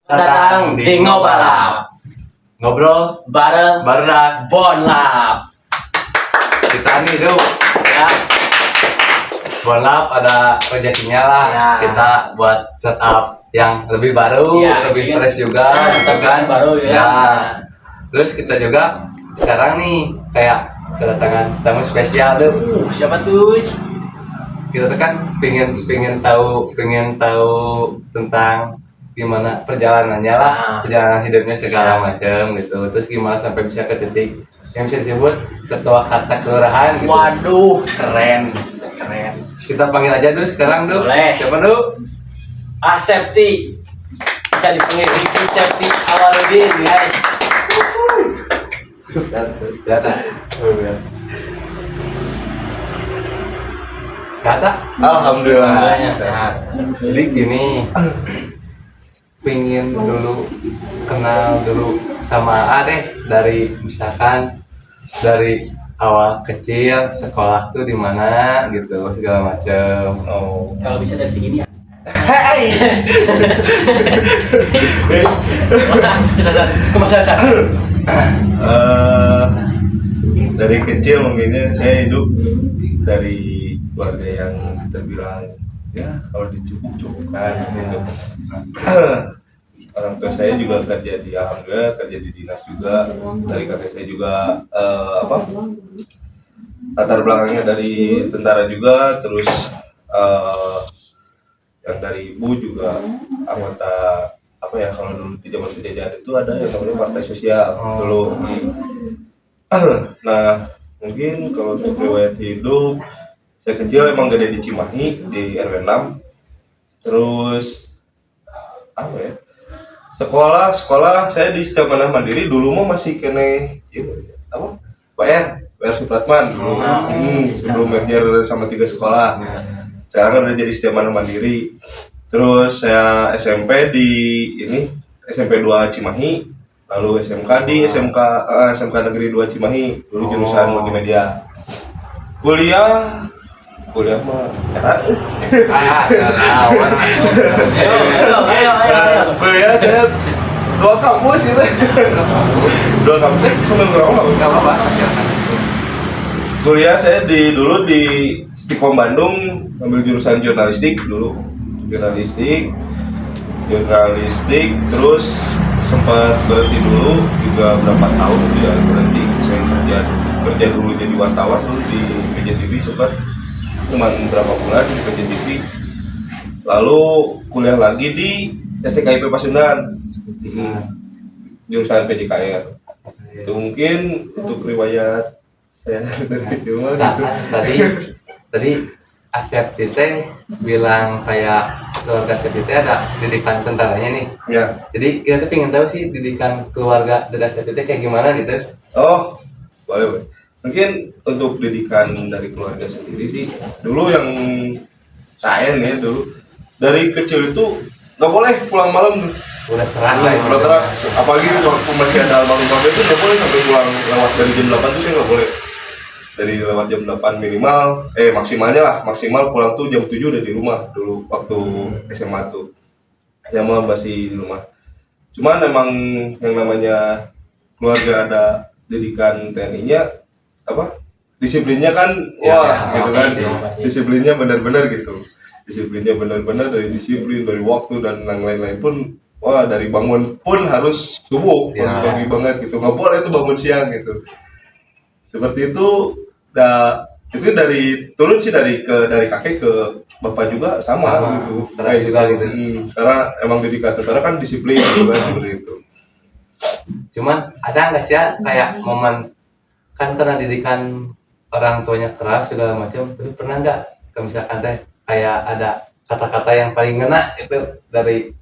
Datang di Ngobalap. Ngobrol Bareng barudak Bonlap. kita nih Duh Ya, Bonlap ada rezekinya lah Ya. kita buat setup yang lebih baru, Ya, lebih iya. fresh juga, Setup kan? yang baru, ya. Terus kita juga sekarang nih kayak kedatangan tamu spesial tuh. Siapa tuh? Kita tuh kan pengen tahu tentang gimana perjalanannya lah, Ah. perjalanan hidupnya segala Ya. macam gitu. Terus gimana sampai bisa ke titik yang bisa disebut ketua karta kelurahan gitu. Waduh, keren. Keren. Kita panggil aja dulu sekarang dulu. Boleh. Siapa dulu? Asepti. Bisa dipanggil Ricky Septi Awaludin, guys. Kata Alhamdulillah. sehat. Jadi gini, pingin dulu kenal dulu sama Ade dari misalkan dari awal kecil sekolah tuh di mana gitu segala macam. Oh. Kalau bisa dari segini ya. Hai. Kemasan. Dari kecil mungkinnya saya hidup dari keluarga yang terbilang ya kalau dicukup-cukupkan gitu. Orang tua saya juga kerja di alhamdulillah kerja di dinas juga. Dari kakek saya juga latar belakangnya dari tentara juga. Terus yang dari ibu juga anggota kalau dulu di zaman penjajahan itu ada yang namanya partai sosial dulu. Nah mungkin kalau untuk riwayat hidup saya kecil emang gede di Cimahi di RW 6. Terus sekolah saya di Setia Mandiri dulu mah masih kene PR Supratman dulu. Sebelum merger sama 3 sekolah. Sekarang udah jadi Setia Mandiri. Terus saya SMP di SMP 2 Cimahi, lalu SMK di SMK Negeri 2 Cimahi, dulu jurusan multimedia. Kuliah mah Ayo. kuliah saya 2 kampus itu. 2 kampus sambil ngerokok enggak apa-apa. Kuliah saya dulu di Stikom Bandung, ambil jurusan jurnalistik dulu. Jurnalistik terus sempat berhenti dulu juga berapa tahun ya berhenti. Saya kerja dulu jadi wartawan dulu di PJTV sempat cuma berapa bulan di PJTV. Lalu kuliah lagi di STKIP Pasundan, jurusan PJKR. Itu mungkin untuk riwayat saya dari kecil mah gitu. Tadi Asep Tite bilang kayak keluarga Asep Tite ada didikan tentaranya nih. Ya. Jadi kita tuh pengen tahu sih didikan keluarga dari Asep Tite kayak gimana gitu. Oh, boleh. Mungkin untuk didikan dari keluarga sendiri sih, dulu yang saya nih dulu dari kecil itu nggak boleh pulang malam. Udah keras lah. Udah keras. Apalagi waktu masih ada almarhum bapak itu nggak boleh sampai pulang lewat dari jam 8 tuh saya nggak boleh. Dari lewat jam 8 minimal, maksimal pulang tuh jam 7 udah di rumah dulu waktu SMA tuh. SMA masih di rumah. Cuman emang yang namanya keluarga ada didikan TNI-nya disiplinnya kan gitu kan. Disiplinnya benar-benar gitu. Disiplinnya benar-benar dari disiplin, dari waktu dan yang lain-lain pun dari bangun pun harus subuh, harus pagi banget gitu. Nggak boleh itu bangun siang gitu. Seperti itu. Itu turun sih dari kakek ke bapak juga sama gitu. Terus juga gitu. Karena emang didikan tentara kan disiplin gitu kan seperti itu. Cuman ada nggak sih ya kayak momen kan karena didikan orang tuanya keras segala macam, tapi pernah nggak misalkan teh kayak ada kata-kata yang paling ngena itu dari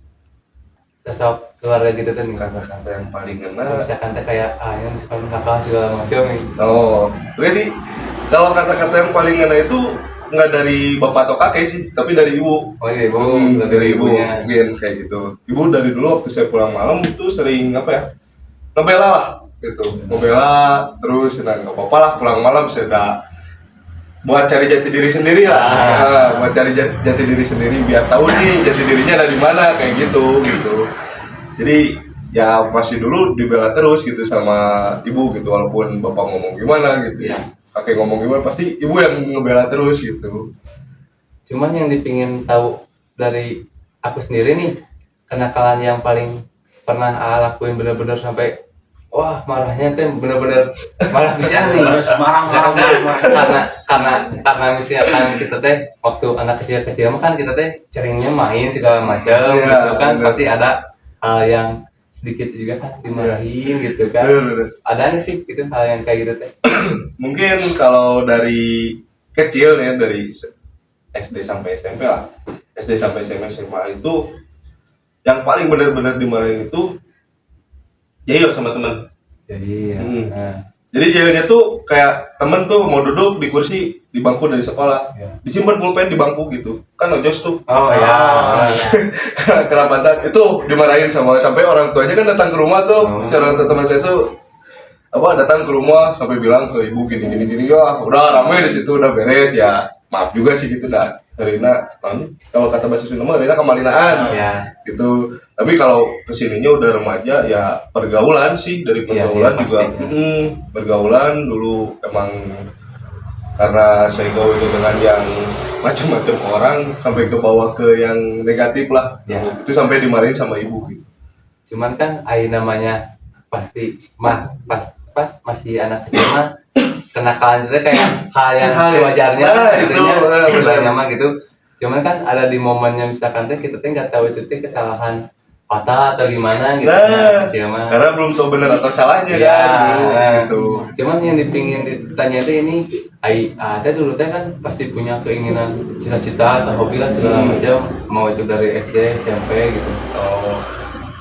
sosok keluarga gitu tuh nih. Kata-kata yang paling ngena Misalkan teh kayak yang suka nakal segala macam nih. Oke sih. Kalau kata-kata yang paling ngena itu nggak dari bapak atau kakek sih, tapi dari ibu. Oh iya, ibu. Dari ibu mungkin kayak gitu. Ibu dari dulu waktu saya pulang malam itu sering ngebela lah gitu. Ngebela terus nggak apa-apa lah pulang malam saya udah buat cari jati diri sendiri lah. Buat cari jati diri sendiri biar tahu nih jati dirinya ada di mana kayak gitu. Jadi ya pasti dulu dibela terus gitu sama ibu gitu, walaupun bapak ngomong gimana gitu ya, kakek ngomong gimana pasti ibu yang ngebela terus gitu. Cuman yang dipingin tahu dari aku sendiri nih, kenakalan yang paling pernah lakuin bener-bener sampai wah marahnya teh bener-bener marah bisa nih. Terus marah. Karena misalkan kita teh waktu anak kecil-kecil mah kan kita teh seringnya main segala macam Iya, gitu kan, bener. pasti ada hal yang sedikit juga kan dimarahin gitu kan. Bener. Ada nih sih gitu hal yang kayak gitu teh. Mungkin kalau dari kecil ya, dari SD sampai SMP lah, SD sampai SMA itu yang paling benar-benar dimarahin itu Jail sama temen. Jadi Hmm. Jadi jailnya tuh kayak temen tuh mau duduk di kursi di bangku dari sekolah, disimpan pulpen di bangku gitu, kan ojos tuh. oh ya. Kerabatan itu dimarahin sama sampai orang tuanya kan datang ke rumah tuh. Seorang teman saya tuh datang ke rumah sampai bilang ke ibu gini ya udah ramai di situ udah beres ya, maaf juga sih gitu dah. Karena kalau kata bahasa Sunda mah Rina kemalinaan gitu. Tapi kalau kesininya udah remaja ya pergaulan sih, dari pergaulan juga pergaulan dulu emang karena saya gaul itu dengan yang macam-macam orang sampai ke bawah ke yang negatif lah. Itu sampai dimarahin sama ibu gitu. Cuman kan namanya pasti masih anak kecil mah kenakalan itu kayak hal yang sewajarnya gitu ya, istilahnya mah gitu. Cuman kan ada di momennya misalkan teh kita teh nggak tahu itu teh kesalahan patah atau gimana gitu. Kecil mah. Karena belum tahu benar atau salahnya kan dulu gitu. Cuman yang dipingin ditanya teh ini, ada dulu teh kan pasti punya keinginan cita-cita atau hobi lah segala macam, mau itu dari SD, SMP gitu. Oh,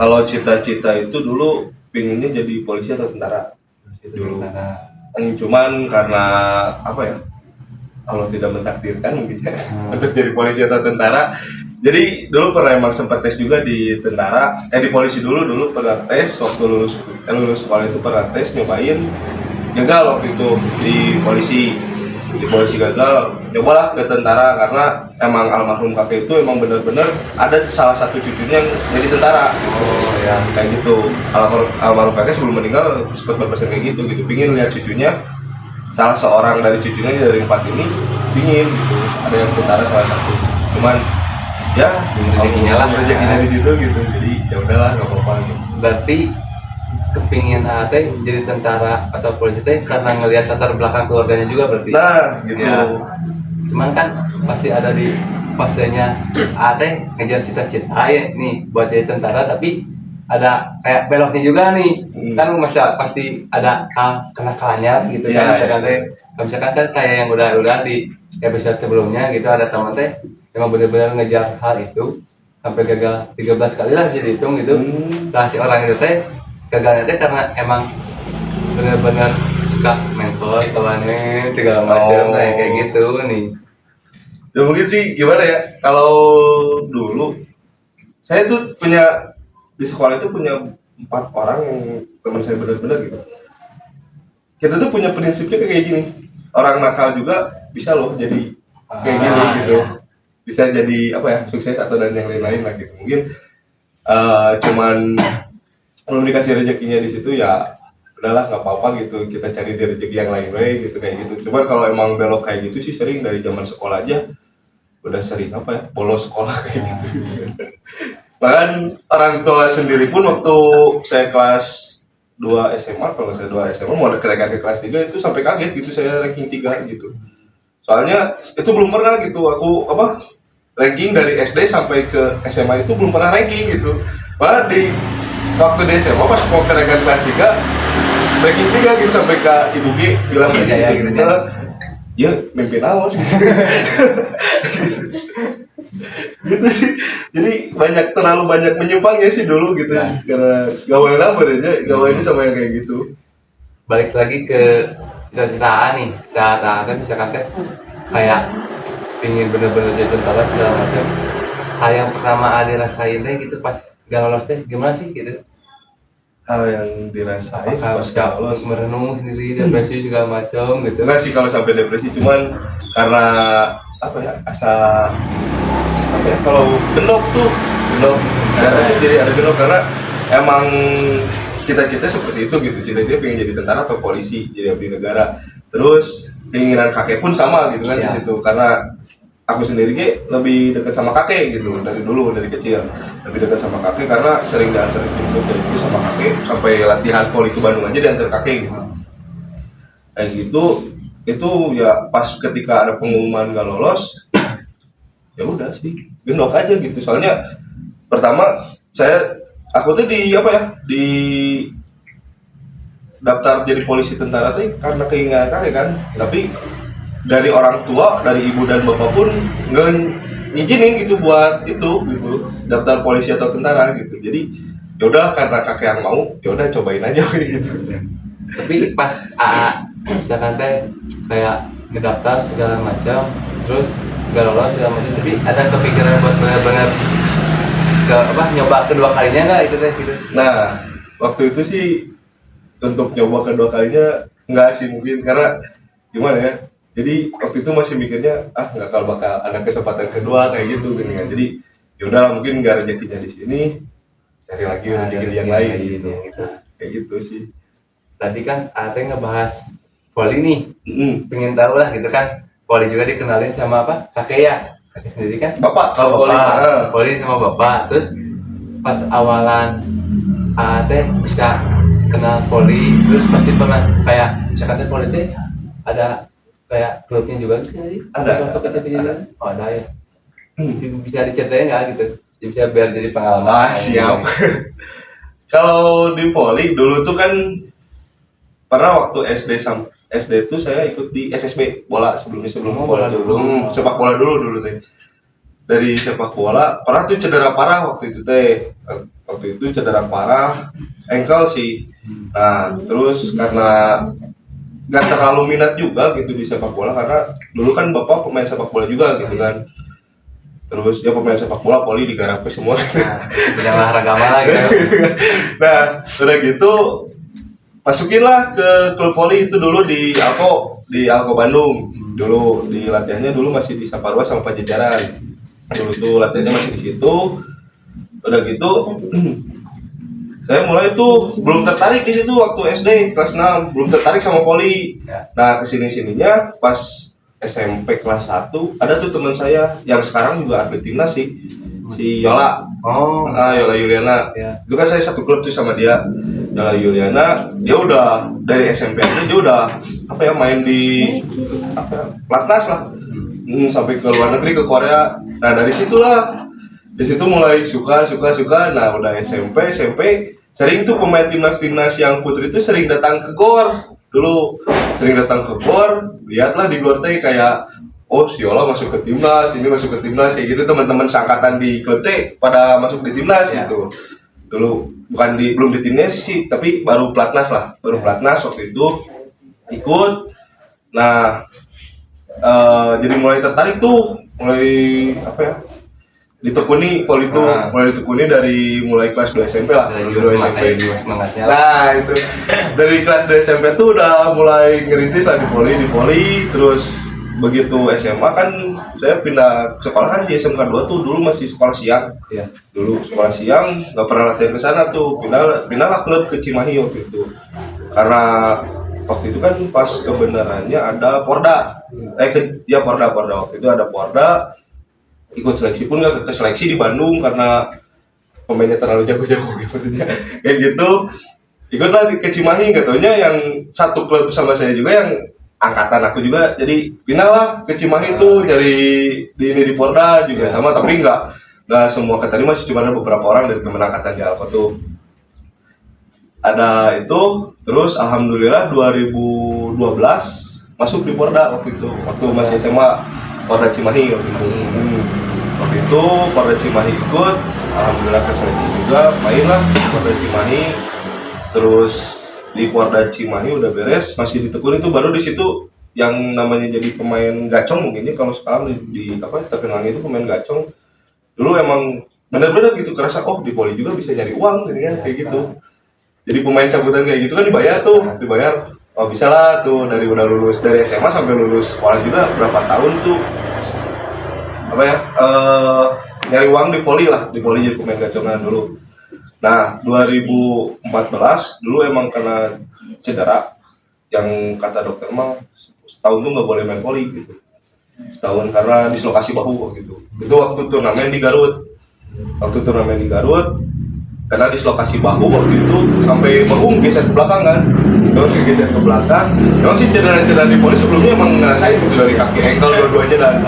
kalau cita-cita itu dulu pinginnya jadi polisi atau tentara dulu. Cuman karena apa ya, Allah tidak mentakdirkan mungkin ya untuk jadi polisi atau tentara. Jadi dulu pernah emang sempat tes juga di tentara, di polisi dulu pernah tes waktu lulus sekolah itu pernah tes nyobain, gagal waktu itu di polisi gagal, nyobalah ke tentara karena emang almarhum kakek itu emang benar-benar ada salah satu cucunya yang jadi tentara. Ya kayak gitu, almarhum kakek sebelum meninggal sempat berpesan kayak gitu pingin lihat cucunya, salah seorang dari cucunya dari 4 ini pingin gitu ada yang tentara salah satu. Cuman ya rezekinya di situ gitu, jadi ya udahlah nggak apa-apa gitu. Berarti kepingin teh jadi tentara atau polisi teh karena ngelihat latar belakang keluarganya juga berarti. Nah gitu ya. Cuman kan pasti ada di fasenya teh ngejar cita-cita ya nih buat jadi tentara, tapi ada kayak beloknya juga nih. Kan masa pasti ada kenakalannya gitu kan. Misalkan kan kayak yang udah di episode sebelumnya gitu, ada teman teh emang benar-benar ngejar hal itu sampai gagal 13 kali lah bisa dihitung gitu. Nah si orang itu teh gagalnya teh karena emang benar-benar suka mentor kawannya segala macam kayak gitu nih. Ya mungkin sih gimana ya, kalau dulu saya tuh punya di sekolah itu punya 4 orang yang teman saya benar-benar gitu. Kita tuh punya prinsipnya kayak gini, orang nakal juga bisa loh jadi kayak gini gitu. Bisa jadi apa ya, sukses atau dan yang lain-lain lah gitu. Mungkin cuman belum dikasih rezekinya di situ ya udahlah nggak apa-apa gitu, kita cari di rezeki yang lain gitu kayak gitu. Cuma kalau emang belok kayak gitu sih sering dari zaman sekolah aja udah sering apa ya, bolos sekolah kayak gitu. Bahkan orang tua sendiri pun waktu saya kelas 2 SMA, kalau saya 2 SMA mau kenaikan ke kelas 3 itu sampai kaget gitu saya ranking 3 gitu. Soalnya itu belum pernah gitu aku ranking dari SD sampai ke SMA itu belum pernah ranking gitu. Malah di waktu di SMA pas mau kenaikan kelas 3 ranking 3 gitu sampai ke Ibu G bilang ya mimpi naon gitu sih. Jadi terlalu banyak menyimpangnya sih dulu gitu karena gawain gawainnya sama yang kayak gitu. Balik lagi ke cita-citaan nih, saat misalkan kayak pingin bener-bener jadi tentara segala macam. Hal yang pertama dirasain deh gitu pas gak lolos teh gimana sih gitu? Hal yang dirasain pas gak lolos, merenung sendiri, depresi segala macam gitu. Enggak sih kalau sampai depresi, cuman karena apa ya, kalau genok darah tuh jadi ada genok karena emang cita-cita seperti itu gitu, cita-cita pengen jadi tentara atau polisi, jadi abdi negara. Terus keinginan kakek pun sama gitu kan di Iya. situ, karena aku sendiri lebih dekat sama kakek gitu dari dulu, dari kecil lebih dekat sama kakek karena sering diantar jemput dari itu sama kakek, sampai latihan poli ke Bandung aja diantar kakek gitu. Kayak gitu, itu ya pas ketika ada pengumuman nggak lolos, ya udah sih gendok aja gitu. Soalnya pertama aku tuh di daftar jadi polisi tentara tuh karena keinginan kakek kan, tapi dari orang tua, dari ibu dan bapak pun nggak ngizinin gitu buat itu gitu daftar polisi atau tentara gitu. Jadi ya udah karena kakek yang mau, ya udah cobain aja gitu. Tapi pas AA misalkan teh kayak ngedaftar segala macam terus nggak lolos segala macam, tapi ada kepikiran buat benar-benar nyoba kedua kalinya nggak itu teh gitu? Nah, waktu itu sih untuk nyoba kedua kalinya nggak sih mungkin, karena gimana ya? Jadi waktu itu masih mikirnya nggak bakal ada kesempatan kedua kayak gitu kan. Jadi yaudah mungkin nggak rezekinya di sini, cari lagi rezeki yang lain gitu. Kayak gitu sih. Tadi kan Ate ngebahas voli nih, pengen tahu lah gitu kan. Voli juga dikenalin sama apa? Kakek ya? Kakek sendiri kan? Bapak, Oh, kalau bapak. Voli sama bapak. Terus pas awalan Ate bisa kenal voli, terus pasti pernah kayak misalkan voli teh ada kayak klubnya juga sih? Ada. Waktu kecil-kecilan? Oh, ada ya. Bisa diceritain nggak gitu? Bisa biar jadi pengalaman. Siap. Kalau di voli dulu tuh kan pernah waktu SD tuh saya ikut di SSB bola sebelum bola dulu. Sepak bola dulu teh. Dari sepak bola pernah tuh cedera parah waktu itu teh. Waktu itu cedera parah ankle sih. Nah, terus karena nggak terlalu minat juga gitu di sepak bola, karena dulu kan bapak pemain sepak bola juga gitu kan. Terus dia pemain sepak bola, poli digarap semua. Yang olahraga lah gitu. Nah, udah gitu masukinlah ke klub voli itu dulu di Alko Bandung. Dulu di latihannya dulu masih di Saparua sama Pajajaran. Dulu tuh latihannya masih di situ. Udah gitu saya mulai tuh belum tertarik di situ waktu SD kelas 6, belum tertarik sama voli. Nah, kesini-sininya pas SMP kelas 1 ada tuh teman saya yang sekarang juga atlet timnas sih, si Yola. Yola Yuliana. Ya. Itu kan saya satu klub tuh sama dia. Yola Yuliana, dia udah dari SMP aja dia udah main di Platnas lah. Sampai ke luar negeri, ke Korea. Nah, dari situ mulai suka. Nah, udah SMP sering tuh pemain timnas yang putri itu sering datang ke GOR. Dulu sering datang ke GOR, lihatlah di GOR teh kayak si Yola masuk ke timnas, ini masuk ke timnas kayak gitu, teman-teman seangkatan di klub teh pada masuk di timnas gitu. Dulu belum di timnas sih, tapi baru Platnas Platnas waktu itu ikut. Nah, jadi mulai tertarik tuh, ditekuni voli itu, mulai ditekuni dari mulai kelas 2 SMP lah. Dari 2 SMP. Semangatnya lah. Nah, itu dari kelas 2 SMP tuh udah mulai ngerintis lah di voli. Terus begitu SMA kan saya pindah sekolah kan di SMK 2 tuh, dulu masih sekolah siang. Iya. Dulu sekolah siang nggak pernah latihan ke sana tuh, pindahlah klub ke Cimahi waktu itu. Karena waktu itu kan pas kebenarannya ada Porda. Porda waktu itu ada Porda. Ikut seleksi pun nggak ke seleksi di Bandung karena pemainnya terlalu jago-jago gitu. Kayak gitu, ikutlah ke Cimahi, nggak taunya yang satu klub sama saya juga yang angkatan aku juga, jadi pindah lah ke Cimahi tuh, dari di Porda juga sama, tapi nggak semua keterima sih, cuma ada beberapa orang dari teman angkatan di Alko tuh. Ada itu, terus alhamdulillah 2012 masuk di Porda waktu masih SMA, Porda Cimahi waktu itu. Waktu itu Porda Cimahi ikut, alhamdulillah ke seleksi juga, mainlah Porda Cimahi. Terus di Porda Cimahi udah beres, masih ditekuni itu, baru di situ yang namanya jadi pemain gacong mungkin ya, kalau sekarang di terkenalnya itu pemain gacong. Dulu emang benar-benar gitu kerasa, di voli juga bisa nyari uang kayak gitu. Jadi pemain cabutan kayak gitu kan dibayar. Bisa lah tuh, dari udah lulus dari SMA sampai lulus sekolah juga berapa tahun tuh nyari uang di voli jadi pemain gacongan dulu. Nah 2014 dulu emang kena cedera yang kata dokter mah setahun tuh nggak boleh main voli gitu, setahun karena dislokasi bahu waktu itu waktu turnamen di Garut. Karena dislokasi bahu waktu itu sampai bahu geser ke belakang kan, terus geser ke belakang. Emang sih cedera di voli sebelumnya emang ngerasain gitu dari kaki ankle dua-duanya dan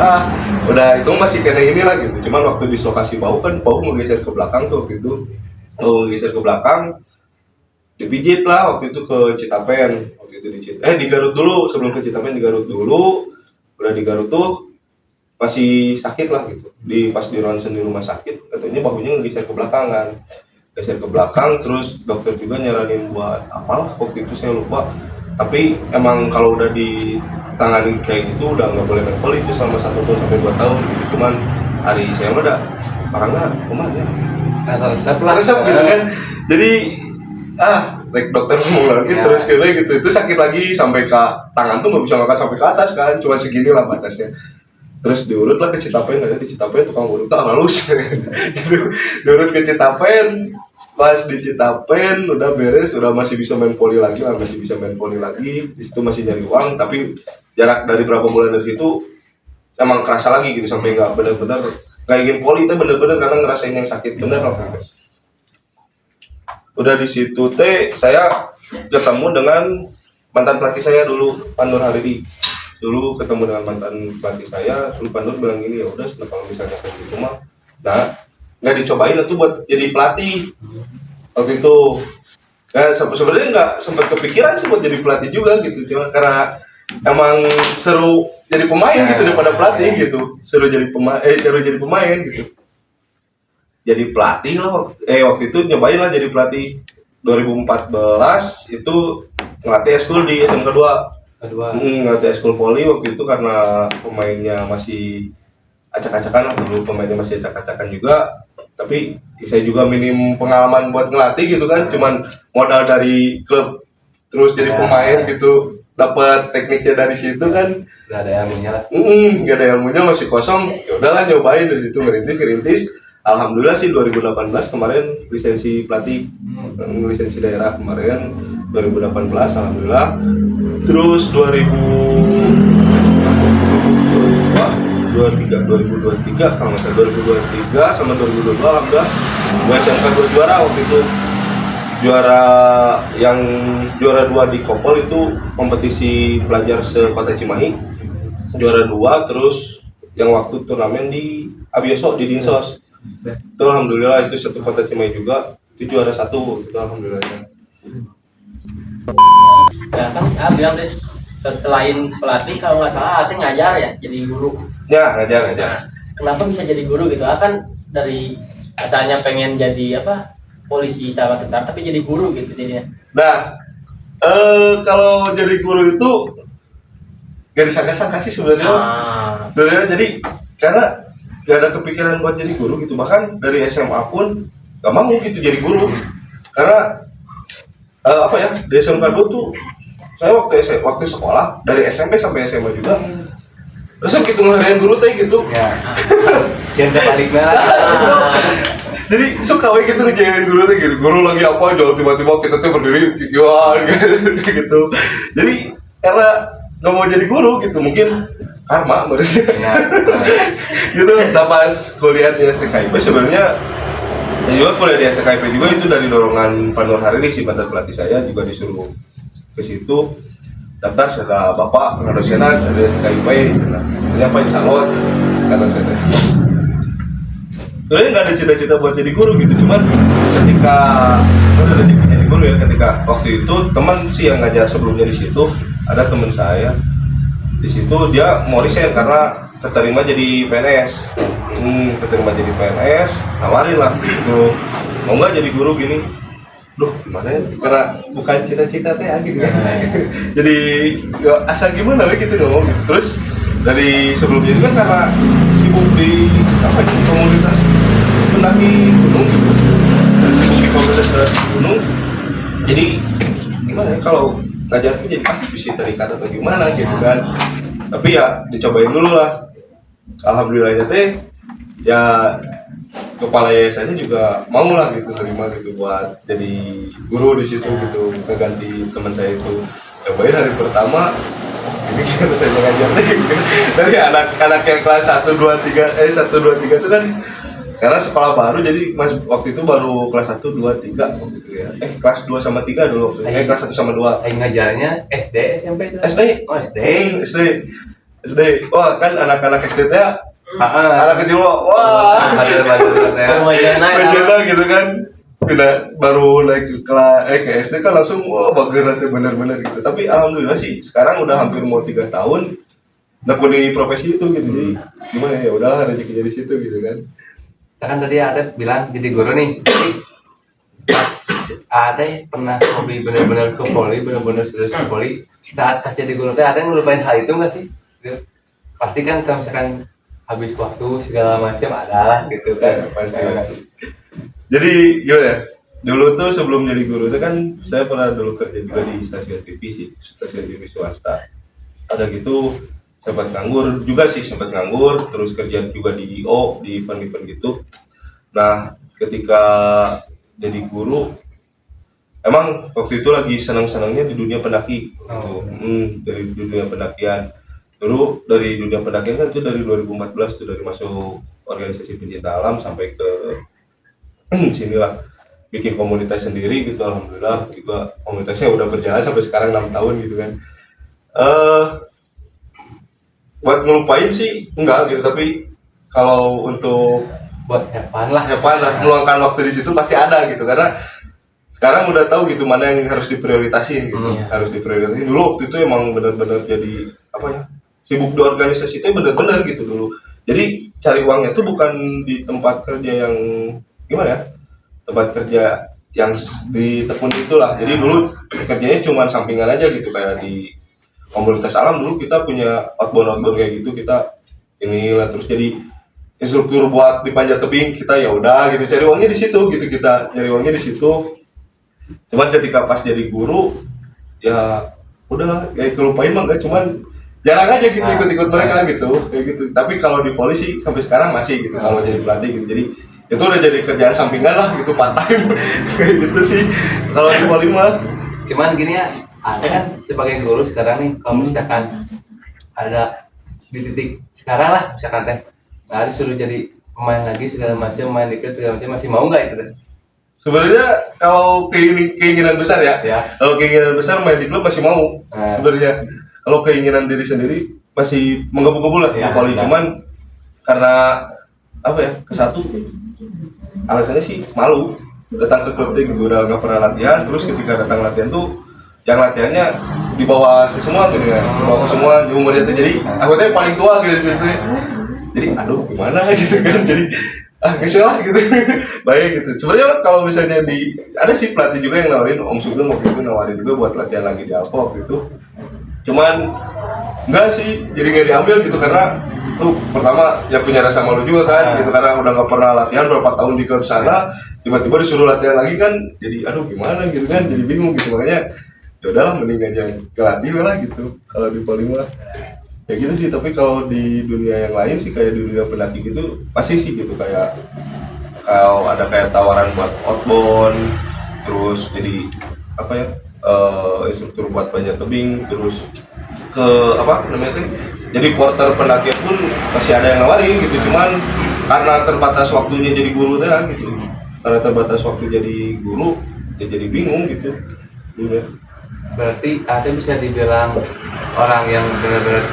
udah itu masih kena inilah gitu. Cuman waktu dislokasi bahu kan bahu ngegeser ke belakang tuh waktu itu, ngegeser ke belakang, dipijit lah waktu itu ke Citapen. Waktu itu di Garut dulu, sebelum ke Citapen di Garut dulu. Udah di Garut tuh masih sakit lah gitu. Pas di ronsen di rumah sakit katanya bahunya ngegeser ke belakang kan. Geser ke belakang, terus dokter juga nyaranin buat apalah waktu itu saya lupa. Tapi emang kalau udah ditangani kayak gitu udah nggak boleh main voli itu selama 1 tahun sampai 2 tahun. Cuman hari saya udah orangnya kemana ya? Resep gitu kan. Jadi dokter ngomong lagi terus kayak gitu. Itu sakit lagi sampai ke tangan tuh nggak bisa ngangkat sampai ke atas kan. Cuma segini lah batasnya. Terus diurut lah ke Citapen, ada di Citapen tukang urut halus gitu. Diurut ke Citapen, pas di Citapen udah beres, udah masih bisa main voli lagi. Di situ masih nyari uang, tapi jarak dari berapa bulan dari situ emang kerasa lagi gitu sampai nggak benar-benar nggak ingin voli, tapi benar-benar karena ngerasain yang sakit bener loh. Udah di situ saya ketemu dengan mantan pelatih saya dulu, Pandur Haridi. Dulu ketemu dengan mantan pelatih saya, dulu Pandur bilang gini, ya udah kalau misalnya kayak gitu mah, nggak dicobain tuh buat jadi pelatih waktu itu. Nah sebenarnya nggak sempat kepikiran sih buat jadi pelatih juga gitu, cuma karena emang seru jadi pemain gitu daripada pelatih gitu, seru jadi pemain gitu. Jadi pelatih lah waktu itu nyobain lah jadi pelatih 2014 itu ngelatih eskul di SMK 2. Ngelatih eskul voli waktu itu karena pemainnya masih acak-acakan lah, dulu pemainnya masih acak-acakan juga. Tapi saya juga minim pengalaman buat ngelatih gitu kan, cuman modal dari klub terus jadi pemain gitu, dapat tekniknya dari situ kan. Nggak ada ilmunya lah. Nggak ada ilmunya, masih kosong. Ya udahlah nyobain dari situ ngerintis. Alhamdulillah sih 2018 kemarin lisensi pelatih, lisensi daerah kemarin 2018 alhamdulillah. Terus 2023 kalau nggak salah 2023 sama 2022 alhamdulillah gue SMK 2 juara waktu itu. Juara 2 di Kopol itu kompetisi pelajar sekota Cimahi, juara 2. Terus yang waktu turnamen di Abioso di Dinsos itu alhamdulillah itu satu kota Cimahi juga, itu juara 1 itu alhamdulillah. Ya kan bilang selain pelatih kalau nggak salah Ate ngajar ya, jadi guru. Ya ngajar. Nah, kenapa bisa jadi guru gitu? Kan dari asalnya pengen jadi polisi sama tentara, tapi jadi guru gitu jadinya. Nah, kalau jadi guru itu gak disangka-sangka sih sebenarnya. Sebenarnya jadi karena gak ada kepikiran buat jadi guru gitu. Bahkan dari SMA pun gak mau gitu jadi guru. Karena di SMK 2 tuh saya waktu sekolah dari SMP sampai SMA juga. Terus gitu ngeharian guru gitu. Ya. Jangan sebaliknya. Jadi suka gitu ngejailin guru gitu. Guru lagi apa jual tiba-tiba kita tuh berdiri gitu. Jadi karena nggak mau jadi guru gitu, mungkin karma berarti. Gitu. Nah pas kuliah di STKIP sebenarnya juga kuliah di STKIP juga itu dari dorongan Pandur Haridi si mantan pelatih saya juga disuruh ke situ. Daftar sudah bapak ngadosenan dari STKIP, ini apa calon kata saya. Sebenarnya nggak ada cita-cita buat jadi guru gitu, cuman ketika udah jadi guru ya, ketika waktu itu teman sih yang ngajar sebelumnya di situ, ada teman saya di situ dia mau resign karena keterima jadi PNS, nawarin lah gitu, mau nggak jadi guru gini, gimana ya, karena bukan cita-cita teh akhirnya, jadi ya, asal gimana gitu ngomong gitu. Terus dari sebelumnya itu kan karena sibuk di komunitas pendaki gunung gitu, dari sibuk di komunitas pendaki gunung, jadi gimana ya kalau ngajar tuh jadi aktivis terikat atau gimana gitu kan. Tapi ya dicobain dulu lah, alhamdulillahnya teh ya kepala yayasannya juga mau lah gitu terima gitu buat jadi guru di situ gitu ngeganti teman saya itu. Cobain hari pertama ini harus saya ngajar dari anak-anak yang kelas 1 2 3 1 2 3 itu kan karena sekolah baru jadi waktu itu baru kelas 1 2 3 waktu itu ya. Kelas 2 sama 3 dulu. Kelas 1 sama 2. Ngajarnya SD SMP itu. SD. Oh, SD. SD. Wah, kan anak-anak SD teh anak kecil wah. Bajana gitu kan. Pindah baru naik ke kelas ke SD kan langsung wah bager nanti bener-bener gitu. Tapi alhamdulillah sih sekarang udah hampir mau 3 tahun udah di profesi itu gitu. Jadi gimana ya udah rezekinya di situ gitu kan. Kan tadi ada bilang jadi guru nih. Pas ada pernah hobi bener-bener ke voli, bener-bener serius ke voli. Saat pas jadi guru teh ada yang ngelupain hal itu nggak sih? Gitu. Pasti kan kalau misalkan habis waktu segala macam ada lah gitu kan. Pasti. Jadi gimana? Dulu tuh sebelum jadi guru itu kan saya pernah dulu kerja juga di stasiun TV sih, stasiun TV swasta. Ada gitu sempat nganggur juga sih, sempat nganggur terus kerja juga di IO, di event-event gitu. Nah, ketika jadi guru emang waktu itu lagi senang-senangnya di dunia pendaki gitu. Dari dunia pendakian. Dulu dari dunia pendakian kan itu dari 2014 tuh dari masuk organisasi pencinta alam sampai ke sinilah bikin komunitas sendiri gitu. Alhamdulillah juga komunitasnya udah berjalan sampai sekarang 6 tahun gitu kan. Buat ngelupain sih enggak gitu, tapi kalau untuk buat have fun lah meluangkan waktu di situ pasti ada gitu karena sekarang udah tahu gitu mana yang harus diprioritasin gitu. Harus diprioritasin. Dulu waktu itu emang benar-benar jadi apa ya? Sibuk di organisasi itu benar-benar gitu dulu. Jadi cari uangnya tuh bukan di tempat kerja yang gimana ya? Tempat kerja yang ditekuni itulah. Jadi dulu kerjanya cuma sampingan aja gitu kayak di komunitas alam dulu kita punya outbound kayak gitu kita inilah terus jadi instruktur buat di panjat tebing kita ya udah gitu cari uangnya di situ gitu kita cari uangnya di situ. Cuman ketika pas jadi guru ya udahlah kayak kelupain mah enggak cuman jarang aja gitu ikut-ikut mereka gitu kayak gitu. Tapi kalau di polisi sampai sekarang masih gitu kalau jadi pelatih gitu. Jadi itu udah jadi kerjaan sampingan lah gitu part time kayak gitu sih kalau di poli mah. Cuman gini ya, ada kan sebagai guru sekarang nih kalau misalkan ada di titik sekarang lah misalkan teh harus suruh jadi pemain lagi segala macam main dikit segala macam masih mau nggak itu teh? Sebenarnya kalau keinginan besar ya. Kalau keinginan besar main di klub masih mau sebenarnya. Kalau keinginan diri sendiri masih menggebu-gebu lah di poli. Cuman karena apa ya kesatu alasannya sih malu datang ke klub gitu udah nggak pernah latihan terus ketika datang latihan tuh yang latihannya dibawa semua gitu ya dibawa semua di umurnya tuh jadi aku tuh yang paling tua gitu jadi aduh gimana gitu kan jadi nggak lah gitu baik gitu sebenarnya kalau misalnya ada sih pelatih juga yang nawarin Om Sugeng waktu itu nawarin juga buat latihan lagi di Alfa waktu itu cuman enggak sih jadi nggak diambil gitu karena tuh pertama ya punya rasa malu juga kan gitu karena udah nggak pernah latihan berapa tahun di klub sana tiba-tiba disuruh latihan lagi kan jadi aduh gimana gitu kan jadi bingung gitu makanya ya udahlah mending aja ngelatih lah gitu kalau di poli mah ya gitu sih. Tapi kalau di dunia yang lain sih kayak di dunia pendaki gitu pasti sih gitu kayak kalau ada kayak tawaran buat outbound terus jadi apa ya instruktur buat panjat tebing terus ke apa namanya tuh jadi porter pendakian pun masih ada yang nawarin gitu cuman karena terbatas waktunya jadi guru deh gitu karena terbatas waktu jadi guru ya jadi bingung gitu dunia. Berarti ada bisa dibilang orang yang benar-benar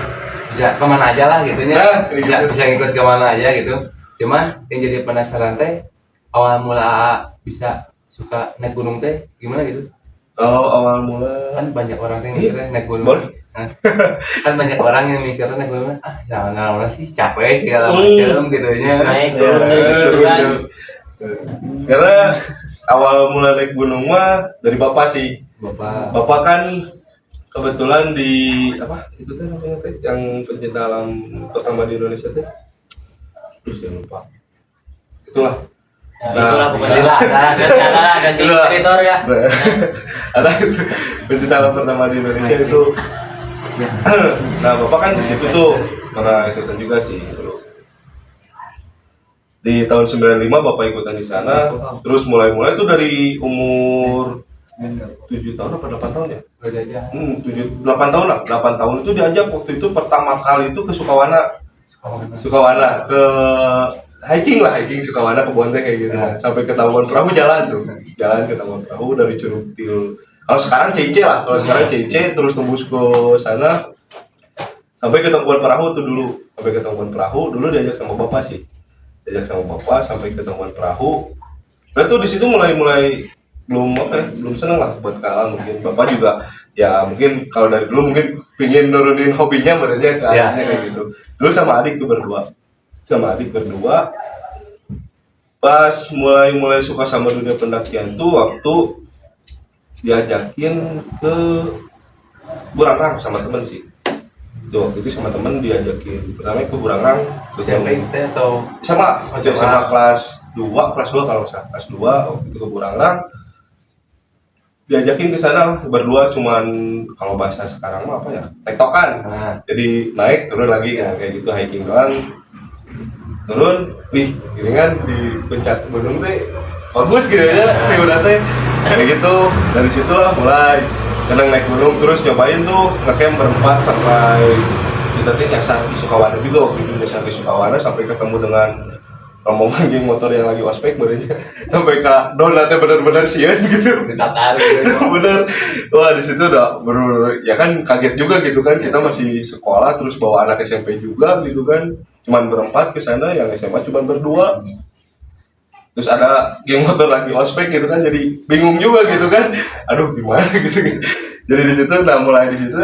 bisa kemana aja lah gitunya bisa ngikut kemana aja gitu cuman yang jadi penasaran teh awal mula bisa suka naik gunung teh gimana gitu? Kalau awal mula kan banyak orang yang mikirnya naik gunung kan banyak orang yang mikirnya naik gunung jangan sih capek segala macam gitunya naik turun karena awal mula naik gunung mah dari bapak sih bapak kan kebetulan di apa itu teh namanya teh yang pencinta alam pertama di Indonesia teh terus jangan lupa itulah itulah pokoknya ganti teritor ya ada pencinta alam pertama di Indonesia itu nah bapak kan di situ tuh mana ikutan juga sih dulu Di tahun 95 bapak ikutan di sana, terus mulai itu dari umur 7 tahun apa 8 tahun ya? 8 tahun lah, 8 tahun itu diajak waktu itu pertama kali itu ke Sukawana ke hiking Sukawana ke Bonteng kayak gitu. Sampai ke Tangkuban Perahu jalan ke Tangkuban Perahu dari Curug Til. Kalau sekarang CIC lah, terus tembus ke sana sampai ke Tangkuban Perahu dulu diajak sama bapak sampai ke Tangkuban Perahu. Nah tuh di situ mulai belum seneng lah buat kalah. Mungkin bapak juga ya mungkin kalau dari dulu mungkin pingin nurunin hobinya berarti kayak gitu. Dulu sama adik berdua pas mulai suka sama dunia pendakian tuh waktu diajakin ke Burangrang sama temen sih. Waktu itu sama temen diajakin pertama ke Burangrang SMP atau sama kelas 2 kalau usah kelas 2 waktu itu ke Burangrang diajakin ke sana berdua, cuman kalau bahasa sekarang mah apa ya, tektokan. Jadi naik turun lagi kayak gitu, hiking doang. Turun, gini kan di puncak gunung teh bagus gitu ya, udah teh kayak gitu. Dari situ lah mulai seneng naik gunung, terus nyobain tuh ngecamp berempat sampai kita tuh nyasar di Sukawana juga. Waktu itu nyasar di Sukawana sampai ketemu dengan rombongan geng motor yang lagi ospek barunya sampai ke donatnya benar-benar sieun gitu. ditatar gitu. Bener, wah di situ udah bener ya kan, kaget juga gitu kan, kita masih sekolah terus bawa anak SMP juga gitu kan, cuman berempat ke sana, yang SMA cuman berdua. Terus ada geng motor lagi ospek gitu kan, jadi bingung juga gitu kan, aduh gimana gitu kan. Jadi di situ mulai di situ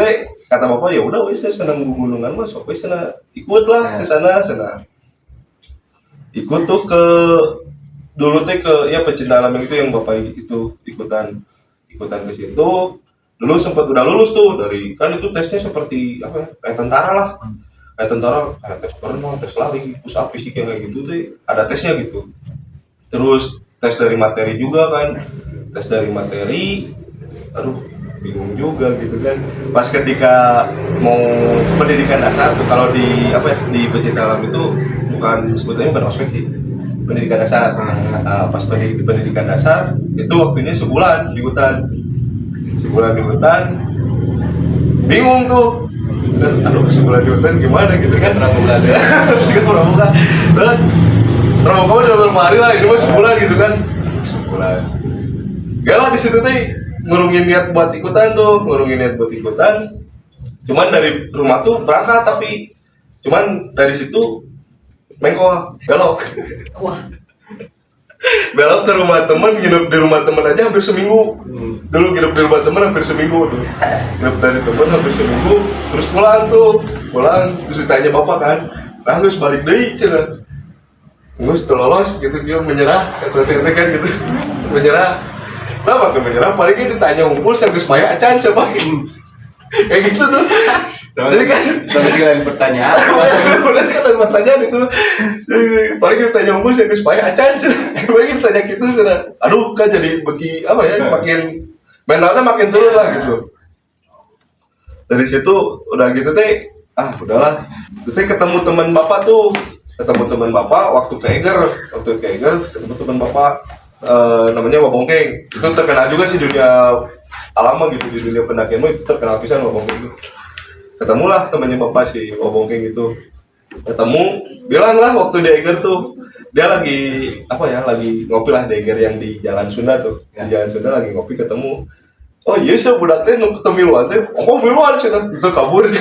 kata bapak ya udah wes senang gunungan mas, wes sana ikut lah ke sana. Ikut tuh ke dulu teh ke ya pecinta alam itu yang bapak itu ikutan ke situ. Dulu sempat udah lulus tuh dari, kan itu tesnya seperti apa ya, kayak tentara lah, kayak tes berenang, tes lari, push up fisik yang kayak gitu tuh ada tesnya gitu. Terus tes dari materi juga kan, aduh bingung juga gitu kan. Pas ketika mau pendidikan dasar tuh, kalau di apa ya, di pecinta alam itu bukan sebetulnya bukan ospek sih, pendidikan dasar. Pas pendidikan dasar itu waktunya sebulan di hutan, bingung tuh. Aduh sebulan di hutan gimana gitu kan, pramuka udah beberapa hari lah, ini mah sebulan gitu kan, gak lah di situ teh ngurungin niat buat ikutan. Cuman dari rumah tuh berangkat, tapi cuman dari situ belok ke rumah temen, nginep di rumah temen aja hampir seminggu. Dulu nginep di rumah temen hampir seminggu tuh, terus pulang terus ditanya bapak kan, nah terus balik deh cina, terus lolos gitu, dia menyerah kata-kata kan gitu, menyerah. Kenapa ke menyerah? Palingnya ditanya ngumpul sampai supaya acan siapa kayak gitu tuh. Jadi kan Tapi dengan pertanyaan bener kan ada pertanyaan itu. Paling ditanya ngumpul sampai supaya acan. Paling ditanya gitu sudah. Aduh kan jadi bagi apa ya, makin mentalnya makin turun lah gitu. Dari situ udah gitu teh, udahlah. Terus teh ketemu teman bapak waktu ke Eger ketemu teman bapak. Namanya Wabongkeng, itu terkenal juga sih dunia alam gitu, di dunia pendakian itu terkenal pisan Wabongkeng itu. Ketemulah temannya bapak si Wabongkeng itu, bilang lah waktu di Eger tuh dia lagi ngopi lah di Eger yang di Jalan Sunda tuh, di Jalan Sunda lagi ngopi, ketemu. Oh iya sih budak teh nu ketemu miluan teh, miluan cenah, itu kabur.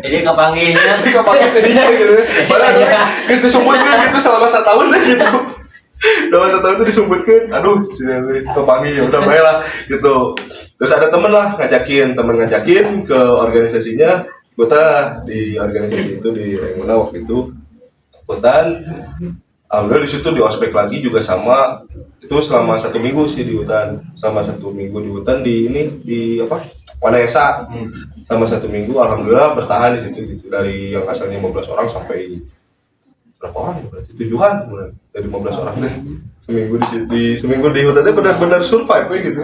Jadi kepanggilnya tadinya gitu. Padahal geus disumputkeun gitu selama 1 tahun gitu. Selama 1 tahun itu disumputkan, aduh kepanggil ya udah baik lah gitu. Terus ada temen ngajakin ke organisasinya, ikutan di organisasi itu di Renguna waktu itu ikutan. Alhamdulillah di situ di ospek lagi juga sama, itu selama 1 minggu sih di hutan, di Wanayasa sama 1 minggu. Alhamdulillah bertahan di situ gitu, dari yang asalnya 15 orang sampai berapa orang ya, berarti 7-an dari 15 orang deh. Seminggu di hutannya benar-benar survive gitu.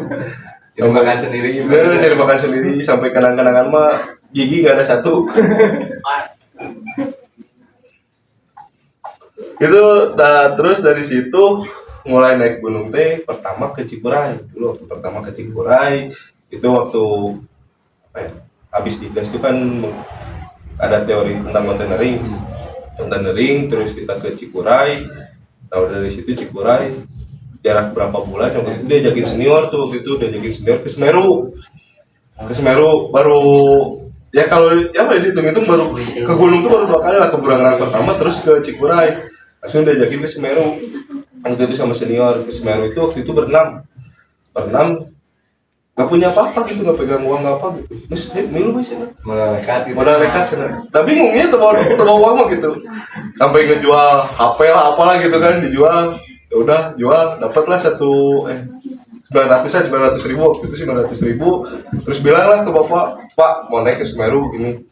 Cari makan sendiri gitu. Cari makan sendiri sampai kenang-kenangan mah gigi nggak ada satu. Itu terus dari situ mulai naik gunung teh pertama ke Cikuray dulu. Waktu pertama ke Cikuray itu waktu apa ya, habis dites itu kan ada teori tentang mountaineering, terus kita ke Cikuray. Nah dari situ Cikuray jarak berapa bulan waktu itu dia ajakin senior tuh, waktu itu dia ajakin senior ke Semeru baru ya kalau ya dihitung-hitung baru ke gunung tuh baru 2 kali lah, ke Burangrang pertama terus ke Cikuray, langsung dia ajakin ke Semeru waktu itu sama senior. Ke Semeru itu waktu itu berenam nggak punya apa-apa gitu, nggak pegang uang nggak apa gitu, terus milu masih modal nekat sana, tapi bingungnya terbawa uang mah gitu, sampai ngejual HP lah apalah gitu kan, dijual ya udah jual dapatlah 900 ribu waktu itu 900 ribu, terus bilang lah ke bapak, Pak mau naik ke Semeru ini,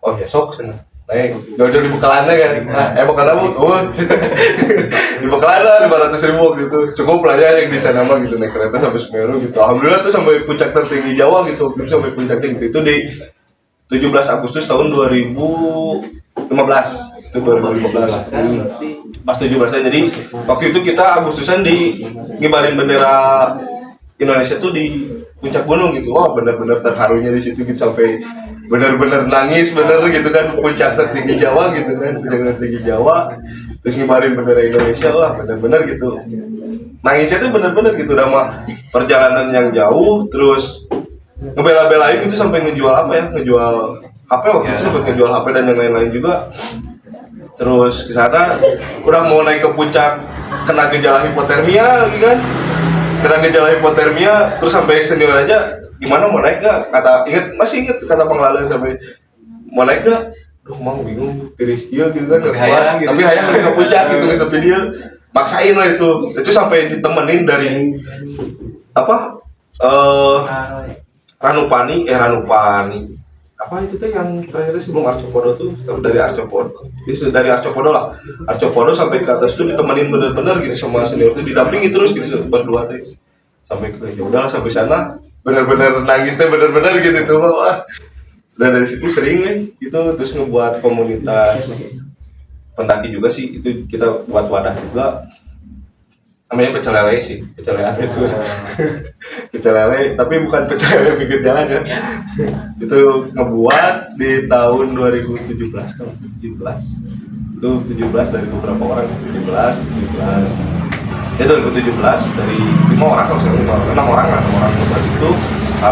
oh ya sok sana naik, jauh-jauh di Bekalanda kan, Bekalanda di Bekalanda 500 ribu waktu itu, cukup lah ya yang di sana mah gitu, naik kereta sampai Semeru gitu, alhamdulillah tuh sampai puncak tertinggi Jawa gitu, waktu itu sampai puncaknya gitu, itu di 17 Agustus tahun 2015, itu 2015, pas 17-an, jadi waktu itu kita Agustusan di ngibarin bendera Indonesia tuh di puncak gunung gitu, wah benar-benar terharunya di situ gitu, sampai benar-benar nangis bener gitu kan, puncak tertinggi Jawa gitu kan, puncak tertinggi Jawa, terus ngibarin bendera Indonesia, wah benar-benar gitu, nangisnya tuh benar-benar gitu, udah mah perjalanan yang jauh, terus ngebela-belain itu sampai ngejual apa ya, ngejual HP waktu itu, sampai ngejual HP dan yang lain-lain juga. Terus ke sana udah mau naik ke puncak kena gejala hipotermia lagi kan, terus sampai senior aja gimana mau naik gak, masih inget kata pengelola, sampai mau naik gak, duh mau bingung tiris dia gitu kan, tapi hayang naik ke puncak gitu, sampai dia maksain lah itu sampai ditemenin dari apa Ranupani apa itu teh yang terakhir sebelum Arcopodo tuh, dari Arcopodo lah, Arcopodo sampai ke atas tuh ditemenin bener-bener gitu sama senior tuh, didampingi terus gitu berdua teh sampai ke, ya udah sampai sana bener-bener nangisnya bener-bener gitu tuh, wah. Dan dari situ sering gitu, terus ngebuat komunitas pendaki juga sih, itu kita buat wadah juga, namanya pecel lele sih, pecel lele itu pecel lele, tapi bukan pecel lele pinggir jalan ya. Itu ngebuat di tahun 2017 kan, 17 itu 17 dari beberapa orang, 17 ya 2017 dari 5 orang kalau saya 6 orang tempat itu,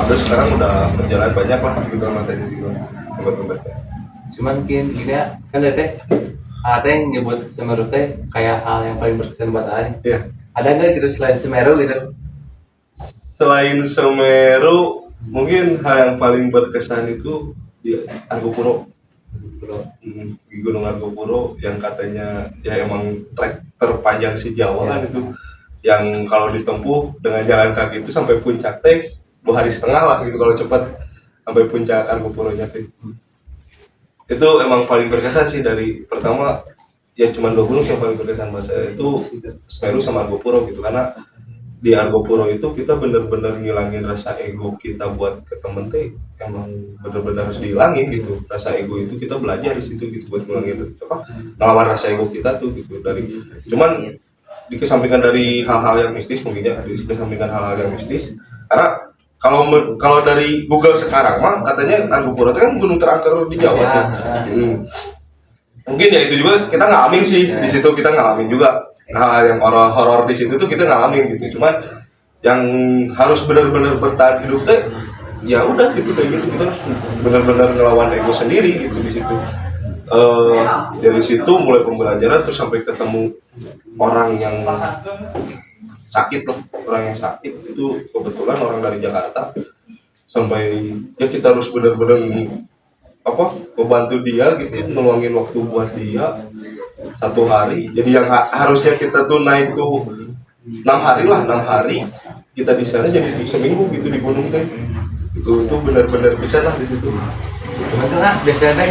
terus sekarang udah berjalan banyak lah juga materi juga tempat-tempat. Cuman gini ya, kan teh ada yang nyebut Semeru teh kayak hal yang paling berkesan buat Ani. Iya. Ada nggak gitu selain Semeru gitu? Selain Semeru, mungkin hal yang paling berkesan itu di Argopuro. Di Gunung Argopuro yang katanya ya emang trek terpanjang si Jawa kan itu, yang kalau ditempuh dengan jalan kaki itu sampai puncak teh 2,5 hari lah gitu kalau cepat sampai puncak Argopuro nya teh. Itu emang paling berkesan sih, dari pertama ya cuma 2 gunung yang paling berkesan buat saya, itu Semeru sama Argopuro gitu, karena di Argopuro itu kita bener-bener ngilangin rasa ego kita buat ke temen teh, emang bener-bener harus dihilangin gitu, rasa ego itu kita belajar di situ gitu buat ngilangin ngelawan rasa ego kita tuh gitu, dari cuman dikesampingkan dari hal-hal yang mistis mungkin ya, dikesampingkan hal-hal yang mistis, karena kalau dari Google sekarang mah katanya Argopuro itu kan gunung terangker di Jawa tuh. Mungkin ya itu juga kita ngalamin sih, di situ kita ngalamin juga hal yang horor di situ tuh kita ngalamin gitu. Cuman yang harus benar-benar bertahan hidup teh ya udah gitu, kayak gitu kita harus benar-benar ngelawan ego sendiri gitu di situ. Dari situ mulai pembelajaran terus sampai ketemu orang yang sakit loh, orang yang sakit itu kebetulan orang dari Jakarta, sampai ya kita harus benar-benar membantu dia gitu, ngeluangin waktu buat dia 1 hari. Jadi yang harusnya kita tuh naik tuh 6 hari kita di sana jadi seminggu gitu di gunung teh. Itu benar-benar bisa lah di situ. Cuman kan biasanya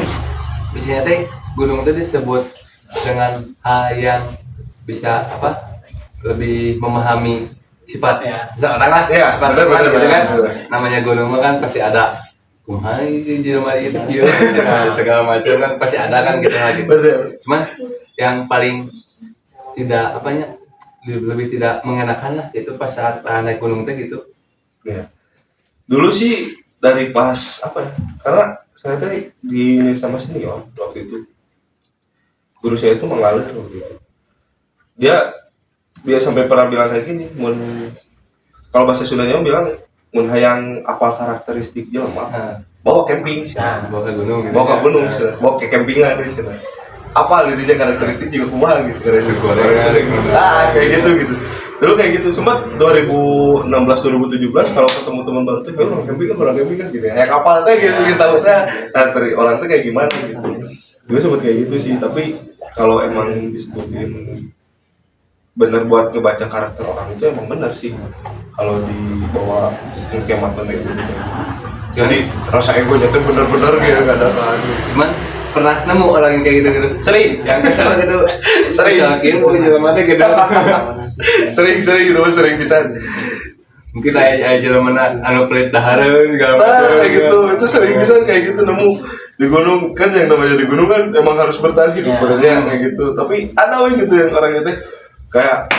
teh gunung itu disebut dengan hal yang bisa lebih memahami sifat seseorang lah, sifat benar gitu kan. Namanya gunung kan pasti ada kumaha di rumah itu segala macam kan pasti ada kan gitu lah gitu. Cuman yang paling tidak apanya lebih tidak mengenakan lah itu pas saat naik gunung teh gitu. Ya. Dulu sih dari pas apa ya? Karena saya teh di sama senior waktu itu. Guru saya itu mengalir waktu itu. Dia sampai pernah bilang kayak gini, kalau bahasa Sundanya bilang mun hayang apal karakteristik jelema, bawa camping sih. Nah, Bawa ke gunung gitu. Bawa ke gunung sih, bawa ke campingan di sana. Apa dirinya karakteristik juga kumaha gitu kayak gitu. Dulu kayak gitu, sempat 2016 2017 kalau ketemu teman baru tuh, orang camping kan gitu. Ya kapal teh gitu kita tahu saya orang tuh kayak gimana gitu. Gue sempat kayak gitu sih, tapi kalau emang disebutin bener buat ngebaca karakter orang itu emang bener sih kalau dibawa kemat kayak gitu. Jadi rasa egonya tuh bener-bener gitu gak ada kan. Cuman pernah nemu orang yang kayak gitu Sering yang kesel gitu Sering. yakin mau jelema teh gitu sering bisa. mungkin aya jelema anu pelit dahareun segala macam Kayak gitu, itu sering bisa kayak gitu nemu di gunung kan, yang namanya di gunung kan emang harus bertahan hidup sebenarnya kayak gitu. Tapi ada gitu yang orang itu kayak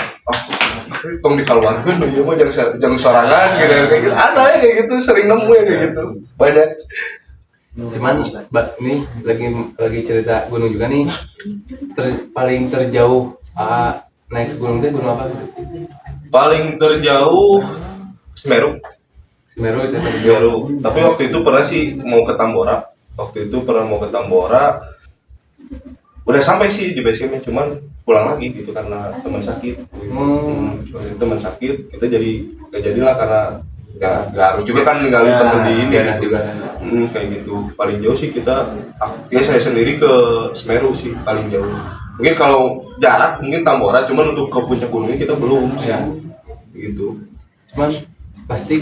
tong dikeluarkan ya mah jangan sorangan gitu kayak gitu. Ada ya kayak gitu, sering nemu ya kayak gitu. Banyak. cuman ini lagi cerita gunung juga nih. Paling terjauh naik gunung teh gunung apa sih? Paling terjauh Semeru. Semeru itu Semeru. Tapi waktu itu pernah sih mau ke Tambora. Udah sampai sih di base campnya, cuman pulang lagi gitu karena teman sakit. Teman sakit, kita jadilah karena nggak harus juga kan ninggalin temen di ini enak gitu. juga. Kayak gitu. Paling jauh sih saya sendiri ke Semeru sih paling jauh. Mungkin kalau jarak mungkin Tambora, cuman untuk ke puncak gunungnya kita belum sih. Ya. Gitu. Cuman pasti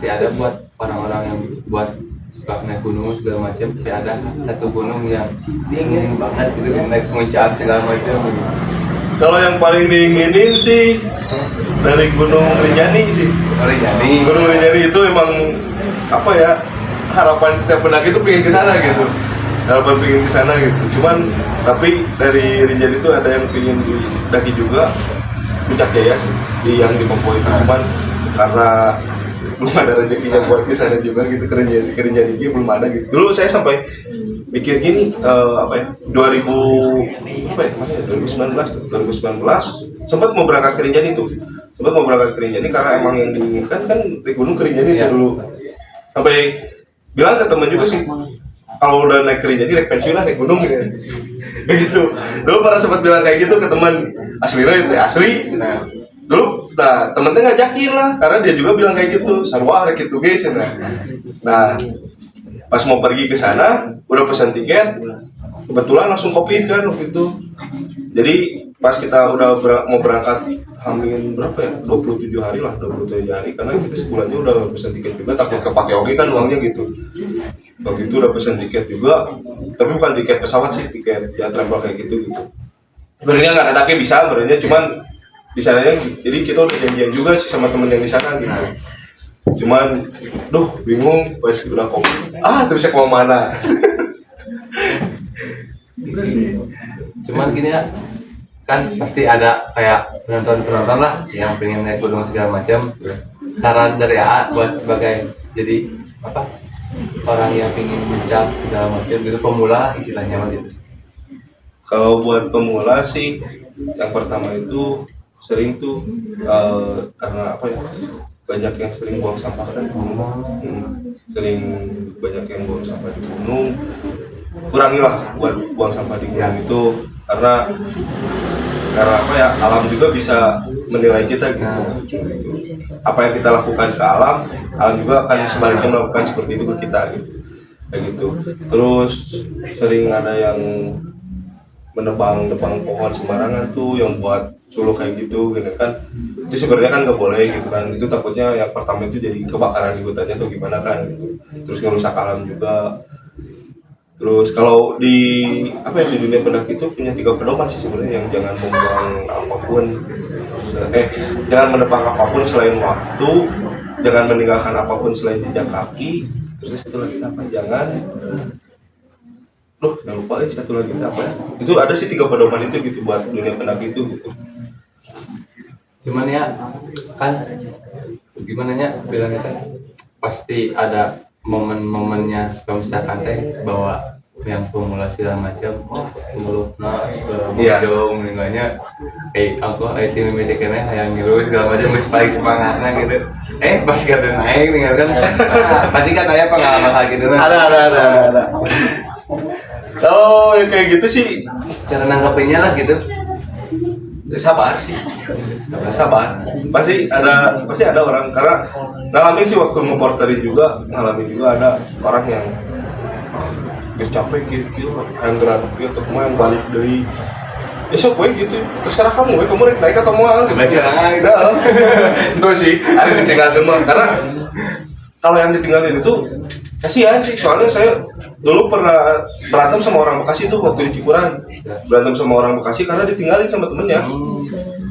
ada buat orang-orang yang buat suka naik gunung segala macam, pasti ada satu gunung yang diinginin banget gitu, naik puncak segala macam. Kalau yang paling diinginin sih dari Gunung Rinjani sih. Gunung Rinjani itu emang apa ya, harapan setiap pendaki itu pengen ke sana gitu. Cuman tapi dari Rinjani itu ada yang pengen didaki juga Puncak Jaya sih, yang di Papua itu. Cuman karena belum ada rezekinya buat ke sana juga gitu, ke Rinjani belum ada gitu. Dulu saya sampai mikir gini, 2019 sempat mau berangkat ke Rinjani tuh. Karena emang yang diinginkan kan naik gunung ke Rinjani itu dulu. Sampai bilang ke teman juga sih, kalau udah naik ke Rinjani naik pensiun lah, naik gunung gitu. Begitu. Dulu pernah sempat bilang kayak gitu ke teman, asli. Dulu temen-temen ngajakin lah, karena dia juga bilang kayak gitu, sarwa rek gitu guys. Nah, pas mau pergi ke sana, udah pesan tiket, kebetulan langsung COVID kan waktu itu. Jadi pas kita udah mau berangkat hamil berapa ya, 27 hari, karena kita sebulannya udah pesan tiket juga, takut kepake oke kan uangnya gitu. Waktu itu udah pesan tiket juga, tapi bukan tiket pesawat sih, tiket ya travel kayak gitu. Sebenarnya nggak ada daki bisa, sebenarnya cuman di sananya, jadi kita udah janjian juga sih sama temen yang di sana gitu. Cuman, bingung pas udah COVID. Terusnya ke mana? Itu sih. Cuman gini ya, kan pasti ada kayak penonton lah yang pengen naik gunung segala macam. Saran dari AA buat sebagai jadi apa? Orang yang pengen puncak segala macam gitu, pemula istilahnya gitu. Kalau buat pemula sih, yang pertama itu sering tuh karena apa ya, banyak yang sering buang sampah kan di gunung. Banyak yang buang sampah di gunung. Kurangilah buat buang sampah di gunung itu, karena apa ya, alam juga bisa menilai kita gitu. Apa yang kita lakukan ke alam juga akan sebaliknya melakukan seperti itu ke kita gitu. Kayak gitu. Terus sering ada yang menebang pohon sembarangan tuh, yang buat suluh kayak gitu kan. Itu sebenarnya kan nggak boleh gitu kan. Itu takutnya yang pertama itu jadi kebakaran di hutannya atau gimana kan gitu. Terus ngerusak alam juga. Terus kalau di dunia pendaki itu punya 3 pedoman sih sebenarnya, yang jangan membuang apapun, jangan menebang apapun selain waktu, jangan meninggalkan apapun selain jejak kaki. Terus itu lagi apa? Loh, jangan lupa satu lagi itu apa ya? Itu ada sih 3 pedoman itu gitu buat dunia pendaki itu gitu. Cuman ya kan gimana ya bilangnya kan pasti ada momen-momennya kalau misalkan teh bahwa yang pemula segala macam mulutnya segala Iya. macam meninggalnya aku IT memiliki yang ngilu segala macam masih paling semangatnya gitu pas kada naik tinggal kan pasti kan kayak pengalaman hal gitu kan Ada. Kalau yang kayak gitu sih cara nanggapinnya lah gitu sabar sih. Sabar. Pasti ada orang karena ngalamin sih waktu ngeporterin juga, ngalamin juga ada orang yang udah capek gitu, yang gerak gitu, cuma yang balik dari esok we gitu, terserah kamu we, kamu naik atau mau Terserah. itu sih, ada ditinggalin mah, karena kalau yang ditinggalin itu kasihan sih, soalnya saya dulu pernah berantem sama orang Bekasi tuh waktu di Cikuran, berantem sama orang Bekasi karena ditinggalin sama temennya,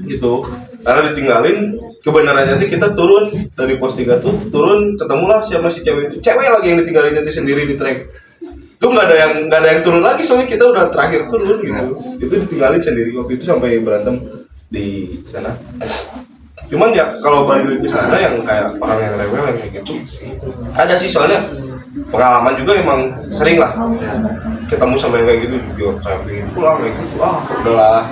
gitu, karena ditinggalin, kebenarannya nanti kita turun dari pos 3 tuh, turun ketemulah sama si cewek itu, cewek lagi yang ditinggalin nanti sendiri di trek. Itu nggak ada yang turun lagi soalnya kita udah terakhir turun gitu, itu ditinggalin sendiri waktu itu sampai berantem di sana. Cuman ya kalau balik ke sana yang kayak orang yang rewel yang kayak gitu ada sih, soalnya pengalaman juga emang sering lah ketemu sama yang kayak gitu juga, kayak pengen pulang kayak gitu, udahlah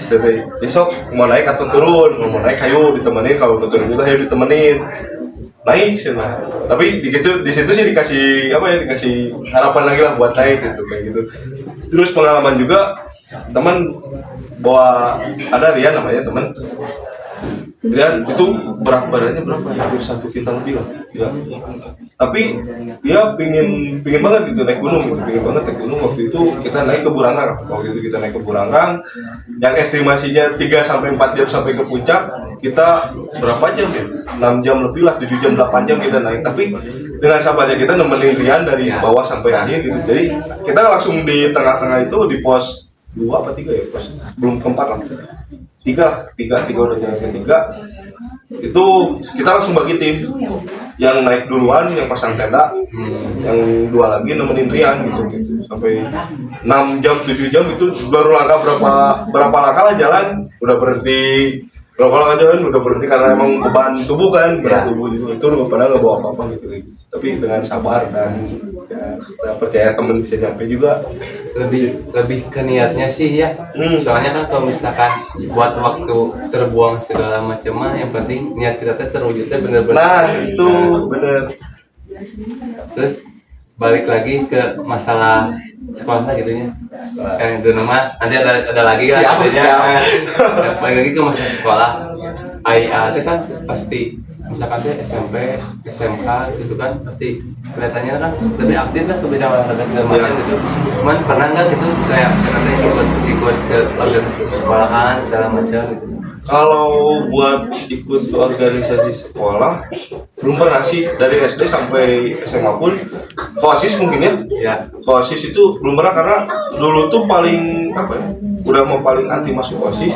dari besok mau naik atau turun, mau naik ayo ditemenin, kalau udah turun juga ayo ditemenin naik sih. Tapi di situ sih dikasih harapan lagi lah buat naik gitu kayak gitu. Terus pengalaman juga teman bawa, ada Rian namanya teman. Rian itu berat badannya berapa ya? Hampir 1 kintal lebih lah. Ya. Tapi dia pingin banget gitu naik gunung gitu, pingin banget naik gunung. Waktu itu kita naik ke Burangrang. Yang estimasinya 3-4 jam sampai ke puncak. Kita berapa jam ya? 6 jam lebih lah, 7 jam, 8 jam kita naik. Tapi dengan sahabatnya kita nemenin Rian dari bawah sampai akhir gitu. Jadi kita langsung di tengah-tengah itu di pos 2 apa 3 ya? Pos belum keempat lah. 3 udah jalan ke 3. Itu kita langsung bagi tim. Yang naik duluan, yang pasang tenda, yang 2 lagi nemenin Rian gitu. Sampai 6 jam, 7 jam itu baru langkah berapa langkah lah jalan, udah berhenti. Kalau udah berhenti karena emang beban tubuh kan, berat tubuh gitu. Itu udah pernah nggak bawa apa-apa gitu. Tapi dengan sabar dan ya, kita percaya teman bisa nyampe juga. lebih ke niatnya sih ya. Soalnya kan kalau misalkan buat waktu terbuang segala macam mah yang penting niat kita teh terwujudnya bener-bener. Nah itu bener. Terus balik lagi ke masalah sekolah gitu ya. Kayak itu nama nanti ada lagi kan artinya. Balik lagi ke masalah sekolah. IA itu kan pasti misalkan dia SMP, SMK gitu kan pasti kelihatannya kan lebih aktif lah ke bidang olahraga segala macam gitu. Cuman pernah nggak gitu kayak misalkan ikut ke organisasi sekolahan segala macam gitu. Kalau buat ikut organisasi sekolah belum pernah sih, dari SD sampai SMA pun. Koasis mungkin ya. Koasis itu belum pernah karena dulu tuh paling udah mau paling anti masuk Koasis.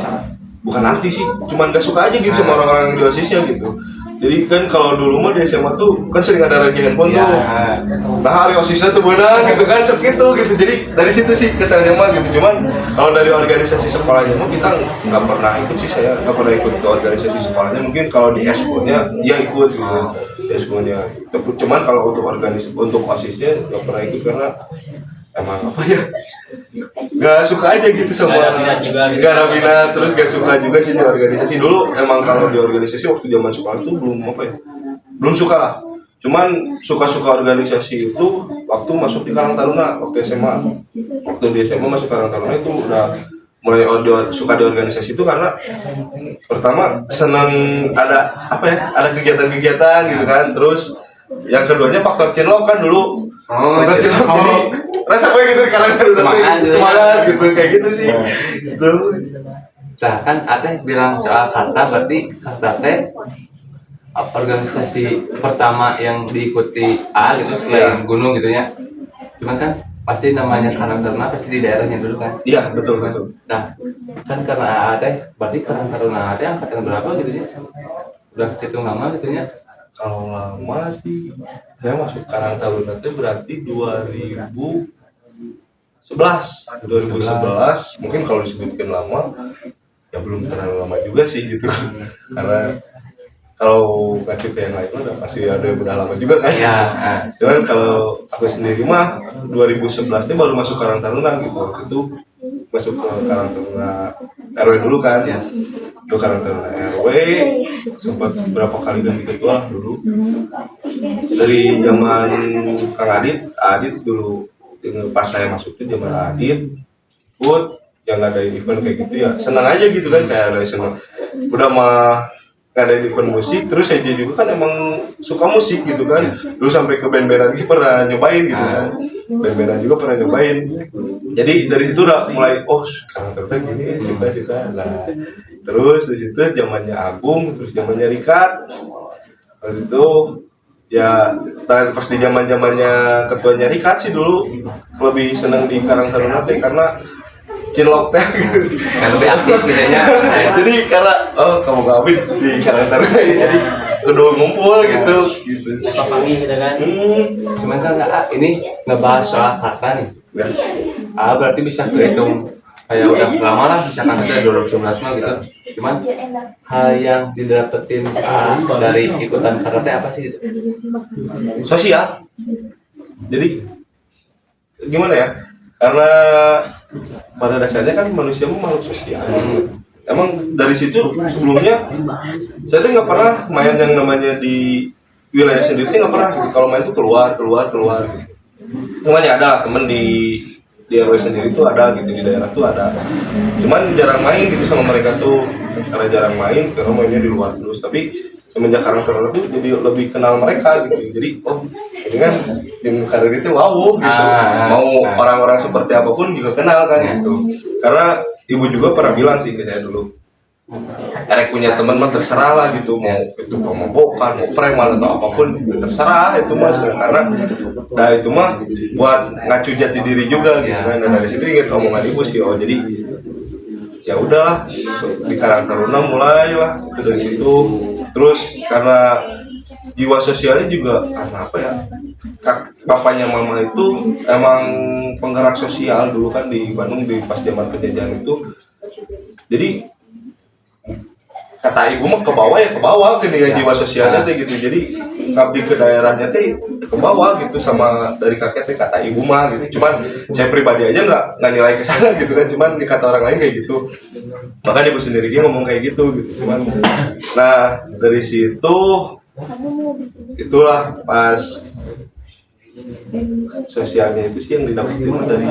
Bukan anti sih, cuman gak suka aja gitu sama orang-orang yang di OSISnya gitu. Jadi kan kalau dulu mah di SMA tuh kan sering ada ragi handphone tuh. Nah hari OSISnya tuh benar gitu kan, segitu gitu. Jadi dari situ sih kesannya mah gitu. Cuman kalau dari organisasi sekolahnya mah kita nggak pernah ikut sih, saya nggak pernah ikut ke organisasi sekolahnya. Mungkin kalau di eskulnya dia ikut gitu. Di eskulnya. Cuman kalau untuk untuk OSISnya nggak pernah ikut karena emang apa ya? Gak suka aja gitu sama. Gak ada minat juga gitu. Gak ada minat, terus gak suka juga sih di organisasi. Dulu emang kalau di organisasi waktu zaman sekolah tuh belum suka lah. Cuman suka-suka organisasi itu waktu masuk di Karang Taruna, waktu SMA. Waktu di SMA masuk Karang Taruna itu udah mulai suka di organisasi itu karena pertama senang ada ada kegiatan-kegiatan gitu kan. Terus yang keduanya faktor cinlok kan dulu. Faktor cinlok jadi rasa gue gitu karena harus semangat gitu kayak gitu sih. Gitu. Nah kan Ateh bilang soal kata, berarti kata Teh organisasi pertama yang diikuti gitu selain gunung gitu ya. Cuman kan pasti namanya Karang Taruna pasti di daerahnya dulu kan. Iya betul. Nah kan karena Ateh berarti Karang Taruna Ateh angkatan berapa gitu ya? Udah hitung lama gitu ya? Kalau lama sih saya masuk Karang Taruna itu berarti 2011 2011 mungkin kalau disebutkan lama ya belum terlalu lama juga sih gitu karena kalau ngacu ke yang lain udah pasti ada yang udah lama juga kan Ya. cuman kalau aku sendiri mah 2011 nya baru masuk Karang Taruna gitu waktu itu masuk ke Karang Taruna RW dulu kan Ya. ke Karang Taruna RW sempat beberapa kali ganti ketua dulu dari zaman Kang Adit dulu pas saya masuk tuh zaman Adit Put yang ngadain event kayak gitu ya senang aja gitu kan kayak ada senang udah mah ngadain event musik terus saya juga kan emang suka musik gitu kan dulu sampai ke band-bandan gitu pernah nyobain gitu kan band-bandan juga pernah nyobain jadi dari situ udah mulai sekarang terus gini suka nah terus di situ zamannya Agung terus zamannya Rikat waktu itu ya pas di zamannya ketuanya Rikat sih dulu lebih seneng di Karang Taruna teh karena cilok teh gitu. Kan lebih aktif gitu ya. Jadi karena kamu gabit di Karang Taruna ya, jadi kudu ngumpul gitu. Pagi gitu kan. Cuman kan ini ngebahas soal kata nih. Ya. Berarti bisa kehitung kayak udah lama lah misalkan kita 2011 mah gitu. Cuman hal yang didapetin dari ikutan karate apa sih gitu? Sosial. Jadi gimana ya? Karena pada dasarnya kan manusia makhluk sosial. Emang dari situ sebelumnya saya tuh nggak pernah main yang namanya di wilayah sendiri tuh nggak pernah. Kalau main tuh keluar. Cuman ya ada temen di RW sendiri tuh ada gitu di daerah tuh ada. Cuman jarang main gitu sama mereka tuh karena jarang main karena mainnya di luar terus. Tapi semenjak Karang Taruna tuh jadi lebih kenal mereka gitu. Jadi ini kan tim karir itu wow gitu. Mau orang-orang seperti apapun juga kenal kan gitu. Karena ibu juga pernah bilang sih ke saya dulu. Erek punya teman mah terserah lah gitu mau itu pemobokan, mau preman atau apapun terserah itu mas karena nah itu mah buat ngacu jati diri juga gitu kan. Dan dari situ ingat omongan ibu sih jadi ya udahlah di Karang Taruna mulai lah dari situ terus karena jiwa sosialnya juga karena apa ya bapaknya mama itu emang penggerak sosial dulu kan di Bandung di pas zaman penjajahan itu jadi kata ibu mah ke bawah gitu ya jiwa sosialnya teh gitu jadi ngabdi ke daerahnya teh ke bawah gitu sama dari kakek teh kata ibu mah gitu cuman saya pribadi aja nggak nilai ke sana gitu kan cuman di kata orang lain kayak gitu maka ibu sendiri dia ngomong kayak gitu cuman nah dari situ itulah pas sosialnya itu sih yang didapetin dari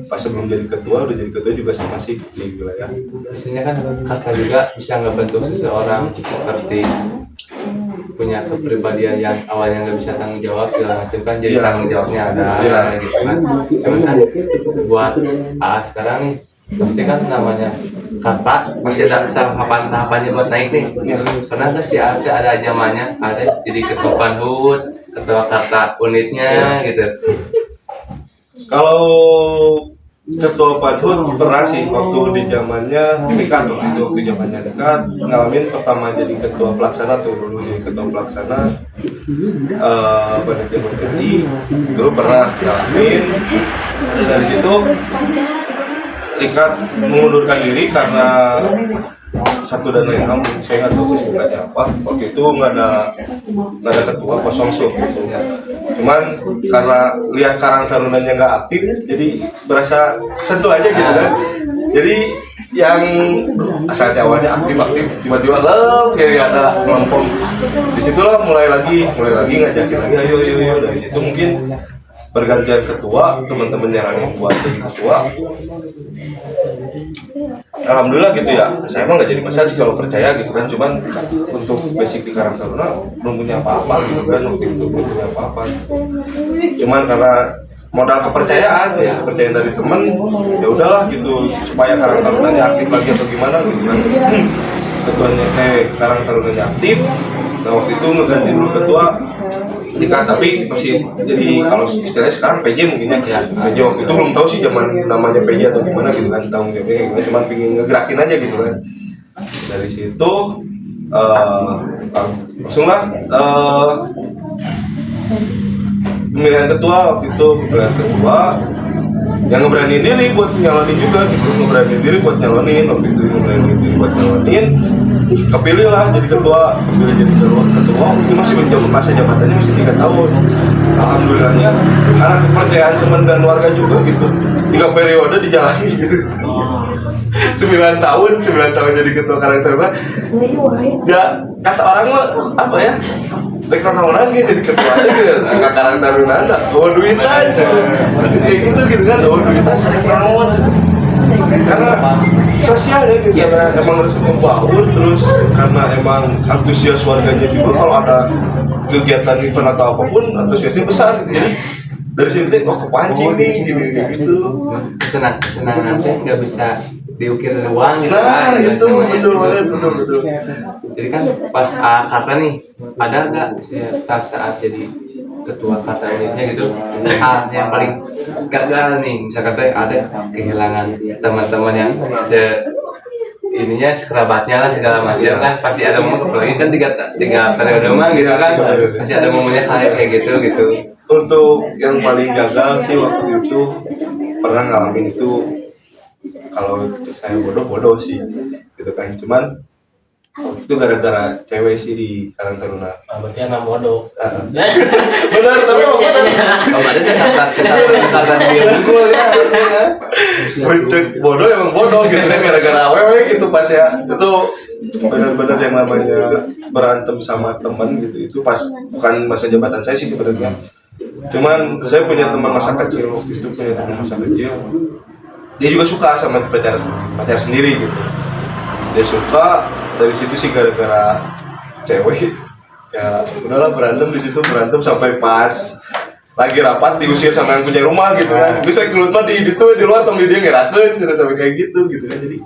pas sebelum jadi ketua udah jadi ketua juga sama sih di wilayah. Biasanya kan kakak juga bisa ngebentuk seseorang seperti punya kepribadian yang awalnya nggak bisa tanggung jawab segala macam kan jadi tanggung jawabnya ada gitu kan. Cuman kan buat sekarang nih pasti kan namanya kata masih ada tahapan-tahapannya buat naik nih. Karena kan sih ada zamannya ada jadi ketua panhut ketua kata unitnya gitu. Kalau ketua panhut pernah sih waktu di zamannya dekat waktu zamannya dekat ngalamin pertama jadi ketua pelaksana tuh dulu jadi ketua pelaksana panitia berganti dulu pernah ngalamin dari situ Rikat mengundurkan diri karena satu dan lain hal saya nggak tahu kesibukannya apa waktu itu nggak ada ketua kosong gitu. Cuman karena lihat Karang Tarunanya nggak aktif jadi berasa sentuh aja gitu kan jadi yang asalnya awalnya aktif tiba-tiba kayak ada melompong disitulah mulai lagi ngajakin lagi ayo dari situ mungkin pergantian ketua teman-teman yang ada buat jadi ketua alhamdulillah gitu ya saya emang nggak jadi masalah sih kalau percaya gitu kan cuman untuk basic di Karang Taruna belum punya apa-apa gitu kan waktu itu belum punya apa-apa cuman karena modal kepercayaan dari teman ya udahlah gitu supaya Karang Tarunanya aktif lagi atau gimana gitu kan ketuanya Karang Tarunanya aktif nah waktu itu ngeganti dulu ketua Dika, tapi masih jadi kalau istilahnya sekarang PJ mungkin ya PJ waktu itu belum tahu sih zaman namanya PJ atau gimana gitu kan tahu jawabnya cuma pingin ngegerakin aja gitu kan dari situ langsunglah pemilihan ketua waktu itu yang ngeberaniin diri buat nyalonin juga gitu, ngeberaniin diri buat nyalonin waktu itu, ngeberaniin diri buat nyalonin, kepilih lah jadi ketua, kepilih jadi ketua itu masih menjabat masa jabatannya masih 3 tahun. Alhamdulillahnya karena kepercayaan teman dan warga juga gitu, 3 periode dijalani gitu. 9 tahun jadi ketua Karang Taruna. Ya kata orang mah apa ya, background orang gitu jadi ketua aja gitu. Kata Karang Taruna ada bawa duit aja kayak gitu kan, bawa duit aja naon karena sosial ya gitu, karena emang harus membaur, terus karena emang antusias warganya juga kalau ada kegiatan event atau apapun antusiasnya besar gitu. Jadi dari situ tuh kepancing nih gini gitu. Kesenangan teh nggak bisa diukir dari uang gitu Nah kan. itu betul banget, betul. Jadi kan pas kata nih ada nggak saat jadi ketua kata unitnya gitu yang paling gagal nih, misalkan teh ada kehilangan teman-teman yang ininya sekerabatnya lah segala macam kan, pasti ada momen, apalagi kan tiga periode mah gitu kan, pasti ada momennya kayak gitu. Untuk yang paling gagal sih waktu itu pernah ngalamin itu, kalau saya bodoh sih gitu kan, cuman itu gara-gara cewek sih di Karang Taruna. Berarti emang bodoh. Benar, tapi Oh berarti kata dia dulu ya. benceng bodoh emang bodoh gitu kan, gara-gara awewe gitu pas ya. Itu benar-benar yang namanya berantem sama teman gitu, itu pas bukan masa jabatan saya sih sebenarnya. Cuman saya punya teman masa kecil, waktu itu punya teman masa kecil. Dia juga suka sama pacar sendiri gitu. Dia suka, dari situ sih gara-gara cewek ya udahlah berantem sampai pas lagi rapat diusir sama yang punya rumah gitu kan. Bisa keluar mah di luar tong dia ngerakeun sampai kayak gitu kan. Jadi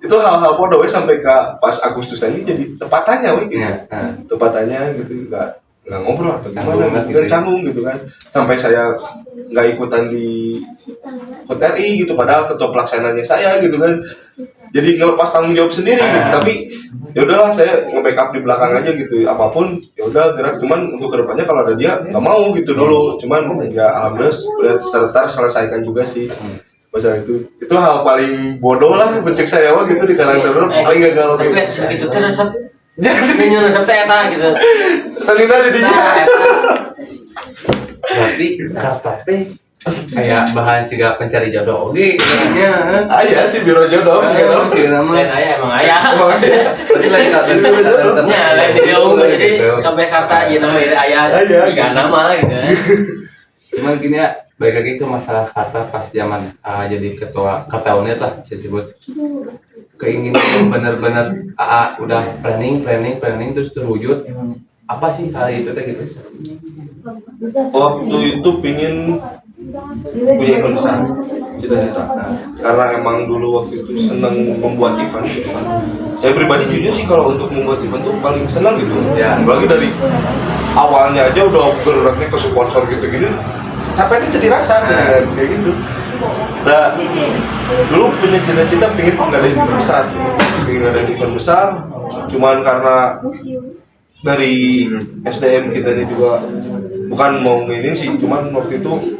itu hal-hal bodoh sampai ke pas Agustus ini jadi tepatannya gitu. Tepatannya gitu nggak ngobrol atau gimana kan, canggung gitu kan, sampai saya nggak ikutan di HUT RI gitu, padahal ketua pelaksananya saya gitu kan, jadi ngelepas tanggung jawab sendiri gitu. Tapi ya udahlah saya nge-backup di belakang aja gitu, apapun ya udah gerak, cuman untuk kedepannya kalau ada dia nggak mau gitu dulu, cuman ya alhamdulillah udah selesaikan juga sih masalah itu hal paling bodoh lah bencek saya mah gitu di Karang Taruna, paling gagal tapi segitu tuh resep punya resep teh eta gitu. Salina di dia. Berarti kata teh kayak bahan juga pencari jodoh oke sebenarnya. Ayah sih biro jodoh gitu. Lain ayah emang ayah. Berarti lain kata Ternyata lain dia unggul, jadi kabeh karta ieu namanya ayah tiga nama gitu. Cuman gini ya, balik lagi ke masalah kata pas zaman jadi ketua kata unit lah saya sebut, keinginan yang benar-benar udah planning terus terwujud, apa sih hal itu teh gitu? Waktu itu pingin punya event besar, cita-cita. Karena emang dulu waktu itu seneng membuat event gitu kan. Saya pribadi jujur sih kalau untuk membuat event tuh paling senang gitu ya, apalagi dari awalnya aja udah geraknya ke sponsor gitu-gini, capeknya jadi rasa kayak gitu. Nah, dulu punya cita-cita pengen ngadain event besar, cuman karena dari SDM kita ini juga bukan mau ini sih, cuman waktu itu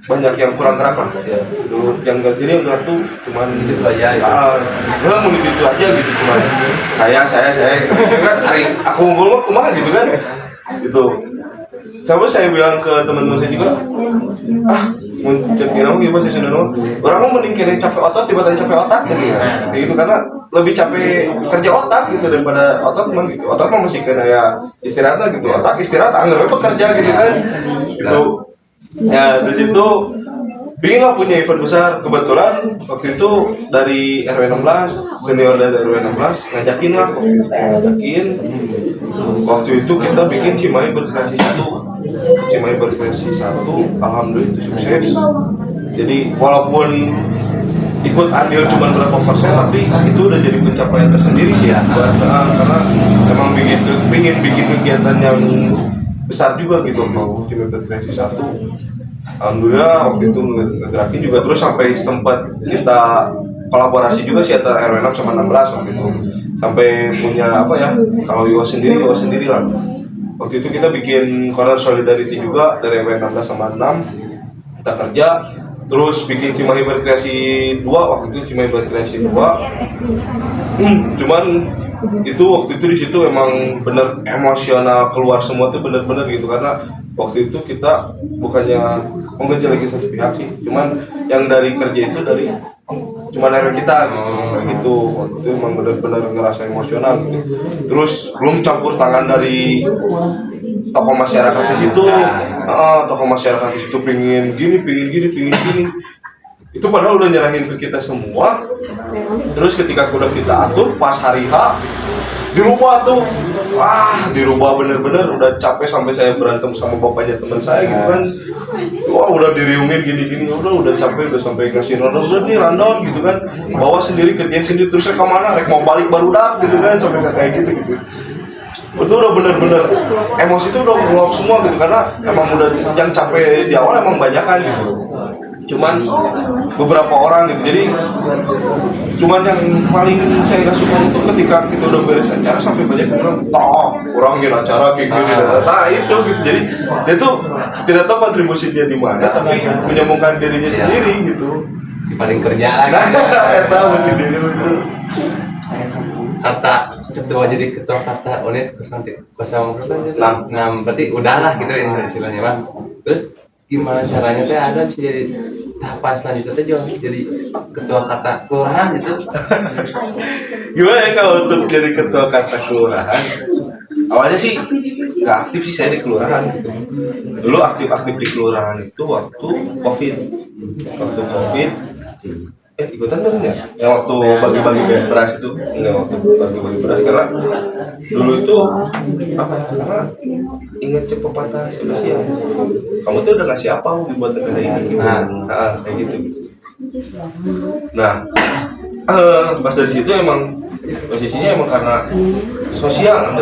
banyak yang kurang gerak lah ya. Dulu yang gerak tuh cuman itu aja ya. Mau itu aja gitu, cuman saya gitu kan, aku unggul mah kumaha gitu kan. Gitu. Sampai saya bilang ke teman-teman saya juga, mau cekin aku gimana sih sebenarnya? Orang mau mending kira capek otot tiba-tiba capek otak kayak gitu, karena lebih capek kerja otak gitu daripada otot mah gitu. Otak mah masih kena ya istirahat lah gitu, otak istirahat anggap bekerja gitu kan. Gitu. Ya dari situ bikin lah punya event besar. Kebetulan waktu itu dari RW 16, senior dari RW 16 ngajakin lah, waktu itu kita bikin Cimahi Berkreasi 1, alhamdulillah itu sukses. Jadi walaupun ikut andil cuma berapa persen, tapi itu udah jadi pencapaian tersendiri sih ya, karena emang bikin kegiatan yang besar juga gitu. Mau Cimahi Berkreasi 1, alhamdulillah waktu itu ngegerakin juga, terus sampai sempat kita kolaborasi juga sih antara RW 6 sama 16 waktu itu, sampai punya apa ya, kalau Iwa sendiri lah. Waktu itu kita bikin corner solidarity juga dari RW 16 sama 6, kita kerja terus bikin Cimahi Berkreasi 2 waktu itu Cimahi Berkreasi 2. Cuman itu waktu itu di situ emang bener emosional keluar semua tuh bener-bener gitu karena waktu itu kita bukannya mengejeleki satu pihak sih, cuman yang dari kerja itu dari cuman dari kita gitu. Waktu itu emang bener-bener ngerasa emosional gitu. Terus belum campur tangan dari tokoh masyarakat di situ, tokoh masyarakat di situ pingin gini. Itu padahal udah nyerahin ke kita semua. Terus ketika udah kita atur pas hari H dirubah tuh, dirubah bener-bener udah capek sampai saya berantem sama bapaknya teman saya gitu kan. Wah udah diriungin gini-gini, udah capek udah sampai kasih rundown, udah nih rundown gitu kan, bawa sendiri kerjain sendiri terus saya kemana, mau balik baru dak gitu kan sampai kayak gitu. Itu udah bener-bener emosi itu udah keluar semua gitu karena emang udah yang capek di awal emang banyak kan gitu. Cuman beberapa orang gitu, jadi cuman yang paling saya gak suka itu ketika kita udah beres acara sampai banyak yang bilang kurangin acara kayak gini. Nah itu gitu, jadi dia tuh tidak tahu kontribusi dia di mana tapi menyombongkan dirinya sendiri gitu. Si paling kerjaan Tahu sendiri itu kata ketua, jadi ketua kata unit 06 berarti udahlah gitu istilahnya Bang. Terus gimana caranya teh ada bisa jadi tahapan selanjutnya teh jadi ketua kata kelurahan gitu? Gimana ya kalau untuk jadi ketua kata kelurahan? Awalnya sih nggak aktif sih saya di kelurahan gitu. Dulu aktif di kelurahan itu waktu COVID. Ikutan kan ya? Yang waktu bagi-bagi beras itu, enggak waktu bagi-bagi beras karena dulu itu apa ya? Karena ingat pepatah Indonesia. Kamu tuh udah ngasih apa buat negara ini? Gitu. Kayak gitu. Nah, pas dari situ emang posisinya emang karena sosial,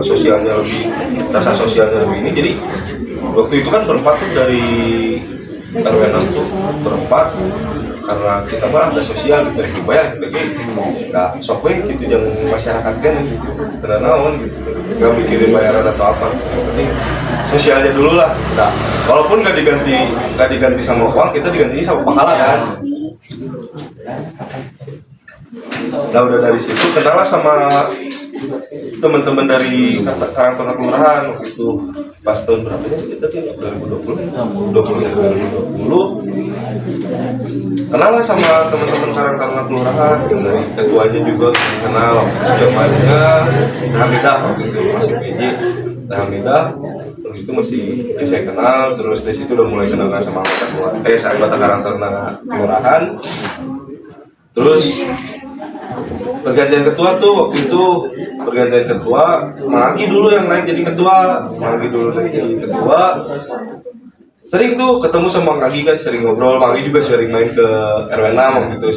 sosialnya lebih, rasa sosialnya lebih ini. Jadi waktu itu kan berempat tuh dari RW 6 tuh berempat. Karena kita malah ada sosial gitu, dari bayar gitu, nggak sok gitu yang masyarakat kan gitu, karena naon gitu, nggak mikirin bayaran atau apa, yang penting sosialnya dulu lah. Nah, walaupun nggak diganti sama uang, kita diganti sama pahala kan. Nah udah dari situ kenal sama teman-teman dari Karang Taruna Kelurahan waktu itu pas tahun berapa ya kita tuh 2020 kenal lah sama teman-teman Karang Taruna Kelurahan yang dari ketuanya juga kenal zamannya Hamidah waktu itu masih PJ. Hamidah waktu itu masih saya kenal, terus dari situ udah mulai kenal sama anggota Karang Taruna Kelurahan. Terus pergantian ketua tuh waktu itu Magi dulu yang naik jadi ketua. Sering tuh ketemu sama Magi kan, sering ngobrol. Magi juga sering main ke RW 6 waktu itu,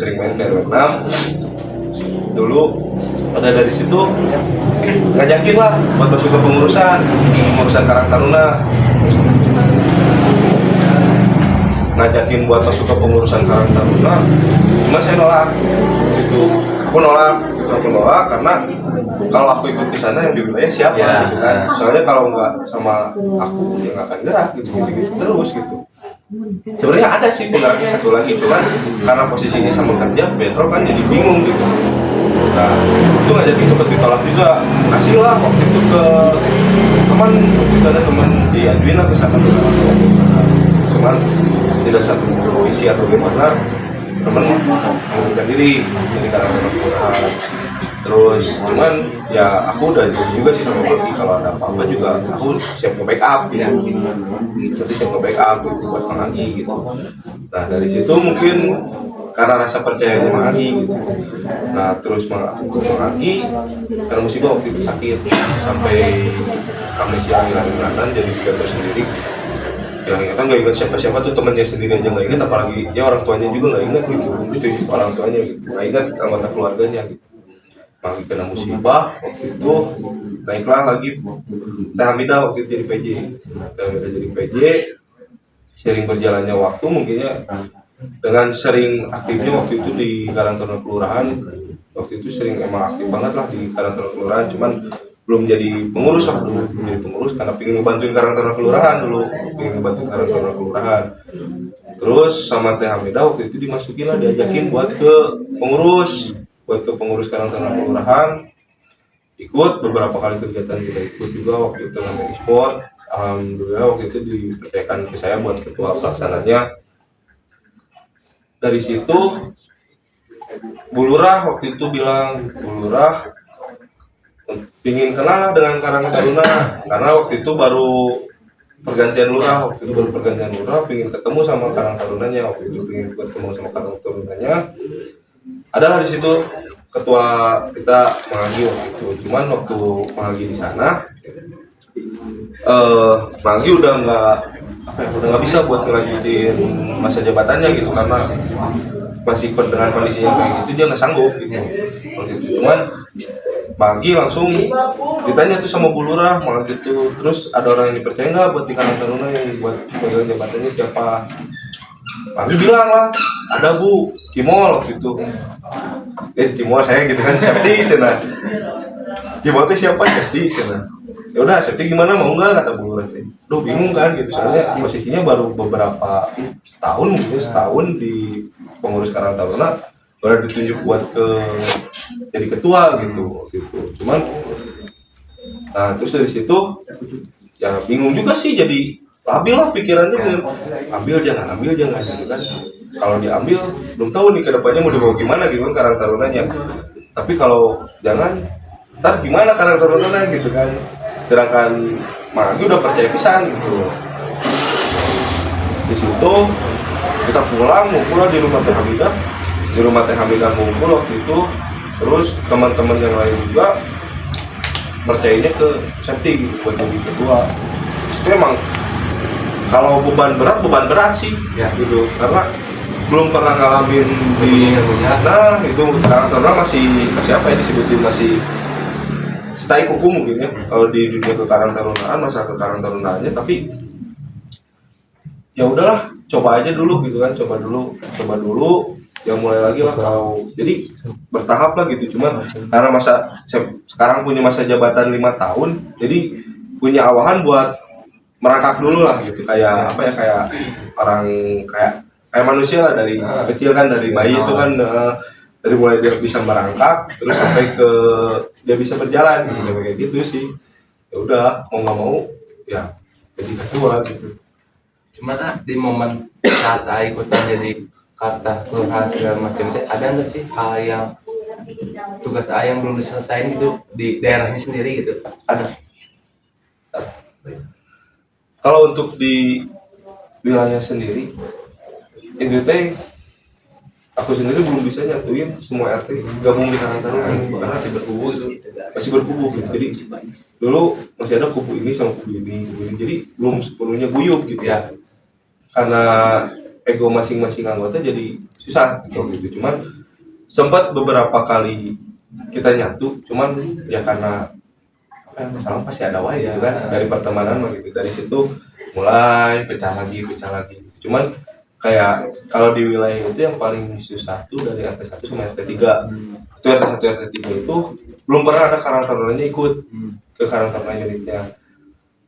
dulu. Pada dari situ ngajakin lah buat masuk ke pengurusan Karang Taruna. Ngajakin buat masuk ke pengurusan Karang Taruna, cuma saya nolak. Aku nolak karena kalau aku ikut di sana yang di wilayah siapa gitu kan. Soalnya kalau nggak sama aku ya nggak akan gerak gitu terus gitu. Sebenarnya ada sih penggeraknya satu lagi, cuman karena posisinya sama kerja Petro kan jadi bingung gitu. Nah itu ngajakin sempat ditolak juga. Kasih lah waktu itu ke teman, itu ada teman di Adwina ke sana, cuman tidak satu visi atau gimana, temen mengundurkan diri jadi Karang Taruna Kelurahan. Terus cuman ya aku udah juga sih sama Bagi, kalau ada apa-apa juga aku siap nge-backup ya, jadi siap nge-backup gitu buat Magi gitu. Nah dari situ mungkin karena rasa percaya sama Magi gitu. Nah terus Magi karena musibah waktu itu sakit sampai amnesia hilang-hilangan, jadi dia tersendiri. Yang kita nggak ingat siapa-siapa tuh, temannya sendiri aja nggak ingat, apalagi ya orang tuanya juga nggak ingat gitu. Itu orang tuanya gitu, nggak ingat anggota keluarganya gitu. Magi kena musibah waktu itu, naiklah lagi Hamidah waktu itu jadi PJ. Jadi PJ, sering berjalannya waktu mungkinnya dengan sering aktifnya waktu itu di Karang Taruna Kelurahan. Waktu itu sering emang aktif banget lah di Karang Taruna Kelurahan, cuman belum jadi pengurus karena pengen ngebantuin Karang Taruna Kelurahan dulu, Terus sama Teh Hamida waktu itu dimasukin lah, diajakin buat ke pengurus Karang Taruna Kelurahan. Ikut beberapa kali kegiatan kita ikut juga waktu itu namanya e-sport. Alhamdulillah waktu itu dipercayakan ke saya buat ketua pelaksananya. Dari situ Bu Lurah waktu itu bilang, Bu Lurah pingin kenal dengan Karang Taruna karena waktu itu baru pergantian lurah, pingin ketemu sama Karang Tarunanya, waktu itu pingin ketemu sama Karang Tarunanya. Adalah di situ ketua kita Manggi waktu itu. Cuman waktu Manggi di sana, Manggi udah nggak bisa buat ngelanjutin masa jabatannya gitu karena masih dengan kondisinya kayak gitu, dia nggak sanggup gitu waktu itu. Cuman Manggi langsung ditanya tuh sama Bu Lurah malah gitu, terus ada orang yang dipercaya nggak buat di Karang Taruna yang buat pegang jabatannya siapa? Manggi bilang lah, ada Bu Cimol waktu itu. Cimol saya gitu kan, Septi sana. Cimol itu siapa? Septi sana. Ya udah, Septi gimana, mau nggak, kata Bu Lurah. Duh bingung kan gitu, soalnya posisinya baru beberapa setahun di pengurus Karang Taruna, baru ditunjuk buat jadi ketua gitu. Cuman nah terus dari situ ya bingung juga sih, jadi labil lah pikirannya, ambil jangan gitu kan. Kalau diambil belum tahu nih kedepannya mau dibawa gimana gitu kan Karang Tarunanya, tapi kalau jangan ntar gimana Karang Tarunanya gitu kan. Sedangkan Manggi udah percaya pisan gitu. Di situ kita ngumpul di rumah Teh Hamidah, ngumpul waktu itu. Terus teman-teman yang lain juga percayanya ke Septi gitu buat jadi ketua. Itu emang kalau beban berat sih ya gitu, karena belum pernah ngalamin di itu karena masih apa ya disebutin, masih stay kuku mungkin ya kalau di dunia kekarang tarunaan, masa kekarang tarunaannya. Tapi ya udahlah, coba aja dulu gitu kan, coba dulu ya mulai lagi lah. Kalau jadi bertahap lah gitu. Cuman karena sekarang punya masa jabatan 5 tahun, jadi punya awahan buat merangkak dulu lah gitu, kayak apa ya, kayak orang kayak manusia lah, dari kecil kan, dari bayi itu kan, dari mulai dia bisa merangkak terus sampai ke dia bisa berjalan gitu, kayak gitu sih. Ya udah, mau nggak mau ya jadi ketua gitu. Cuman di momen saat ikutan jadi kata kelurahan segala macam itu, ada nggak sih hal yang tugas yang belum diselesaikan gitu di daerahnya sendiri gitu? Ada. Kalau untuk di wilayah sendiri, itu teh aku sendiri belum bisa nyatuin semua RT gabung di Karang Taruna karena masih berkubu gitu. Jadi dulu masih ada kubu ini sama kubu ini, jadi belum sepenuhnya guyup gitu ya, karena ego masing-masing anggota jadi susah gitu. Cuman sempat beberapa kali kita nyatu, cuman ya karena masalah pasti ada wae gitu kan, dari pertemanan mah gitu. Dari situ mulai pecah lagi. Cuman kayak kalau di wilayah itu yang paling susah tuh dari RT 1 sama RT 3. Itu RT 1 RT 3 itu belum pernah ada Karang Tarunanya ikut ke Karang Taruna unitnya.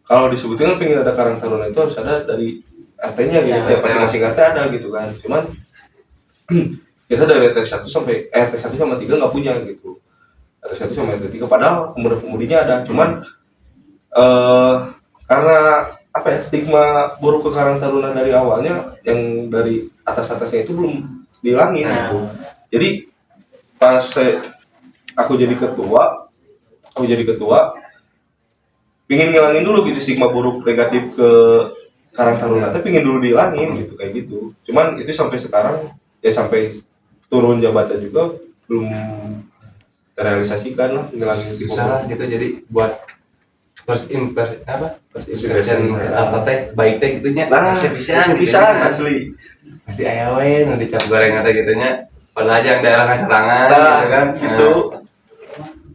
Kalau disebutin kan pengen ada Karang Taruna itu harus ada dari RT-nya gitu, ya masing-masing RT ada gitu kan. Cuman kita dari RT 1 sampai RT 1 sama 3 nggak punya gitu. RT 1 sama RT 3 padahal pemuda-pemudinya ada. Cuman karena apa ya, stigma buruk ke Karang Taruna dari awalnya, yang dari atas-atasnya itu belum dihilangin gitu. Jadi pas aku jadi ketua pingin ngilangin dulu gitu stigma buruk negatif ke Karang Taruna, tapi pingin dulu dihilangin gitu, kayak gitu. Cuman itu sampai sekarang ya, sampai turun jabatan juga belum terrealisasikan lah ngilangin stigma Salah gitu. Jadi buat first impression kata teh baik teh gitunya, bisa asli pasti aya we nu dicap goreng ada gitunya, padahal aja yang daerah serangan gitu kan gitu.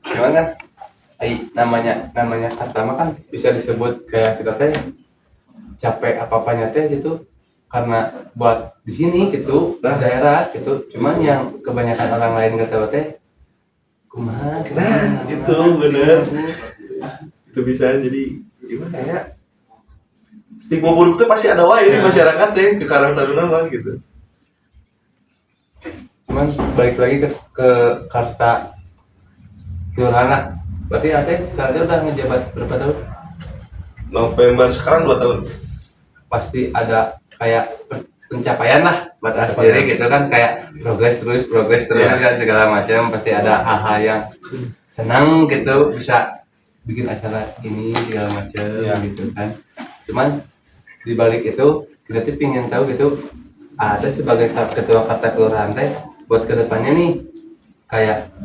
Cuman kan namanya kata mah kan bisa disebut kayak kita teh capek apa-apanya teh gitu karena buat di sini gitu daerah gitu. Cuman yang kebanyakan orang lain nggak tahu teh kumaha itu bener. Itu bisa jadi gimana ya, stigma buruk tuh pasti ada wae di Nah. masyarakat teh ke Karang Taruna mah gitu. Cuman balik lagi ke Karta Kelurahan. Berarti Ate sekarang udah ngejabat berapa tahun? November sekarang 2 tahun. Pasti ada kayak pencapaian lah buat Pencapaian. sendiri gitu kan, kayak progres terus Iya. kan segala macam, pasti ada hal-hal yang senang gitu, bisa bikin acara ini segala macam Iya. gitu kan. Cuman di balik itu kita tuh pengen tahu gitu, ada sebagai ketua Karta Kelurahan teh buat kedepannya nih kayak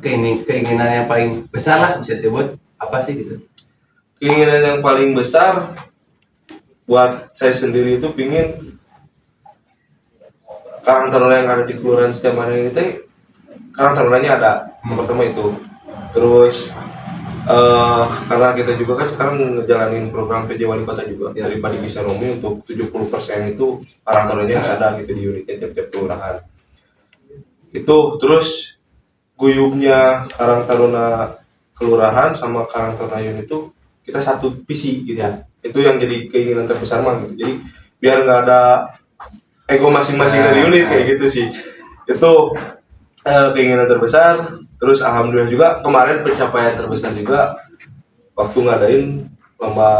keinginan yang paling besar lah bisa disebut apa sih gitu. Keinginan yang paling besar buat saya sendiri itu pingin Karang Taruna yang ada di Kelurahan Setiamana ini teh Karang Tarunanya ada. Yang pertama itu. Terus karena kita juga kan sekarang ngejalanin program PJ Wali Kota juga dari Padi Bisa Romi untuk 70% itu Karang Tarunanya yang ada gitu di unitnya tiap-tiap kelurahan. Itu terus guyubnya Karang Taruna Kelurahan sama Karang Taruna unit itu kita satu visi gitu ya. Itu yang jadi keinginan terbesar mah gitu. Jadi biar nggak ada ego masing-masing dari unit kayak gitu sih. Itu keinginan terbesar. Terus alhamdulillah juga kemarin pencapaian terbesar juga waktu ngadain lomba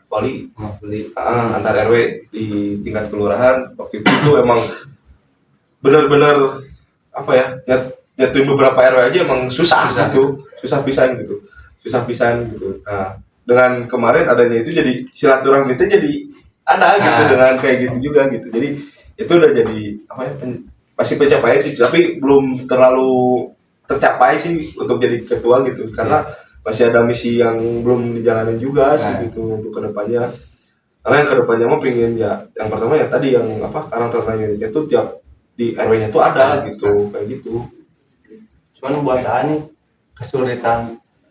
voli antar RW di tingkat kelurahan. Waktu itu emang benar-benar apa ya, nyatuin beberapa RW aja emang susah gitu, susah pisan gitu. Nah, dengan kemarin adanya itu jadi silaturahmi itu jadi ada gitu dengan kayak gitu juga gitu. Jadi itu udah jadi apa ya, masih pencapaian sih, tapi belum terlalu tercapai sih untuk jadi ketua gitu, karena masih ada misi yang belum dijalanin juga sih gitu untuk kedepannya. Karena yang kedepannya mah pengen ya, yang pertama ya tadi yang apa, Karang Taruna unitnya tuh tiap di RW-nya tuh ada gitu, kayak gitu. Cuman buat nih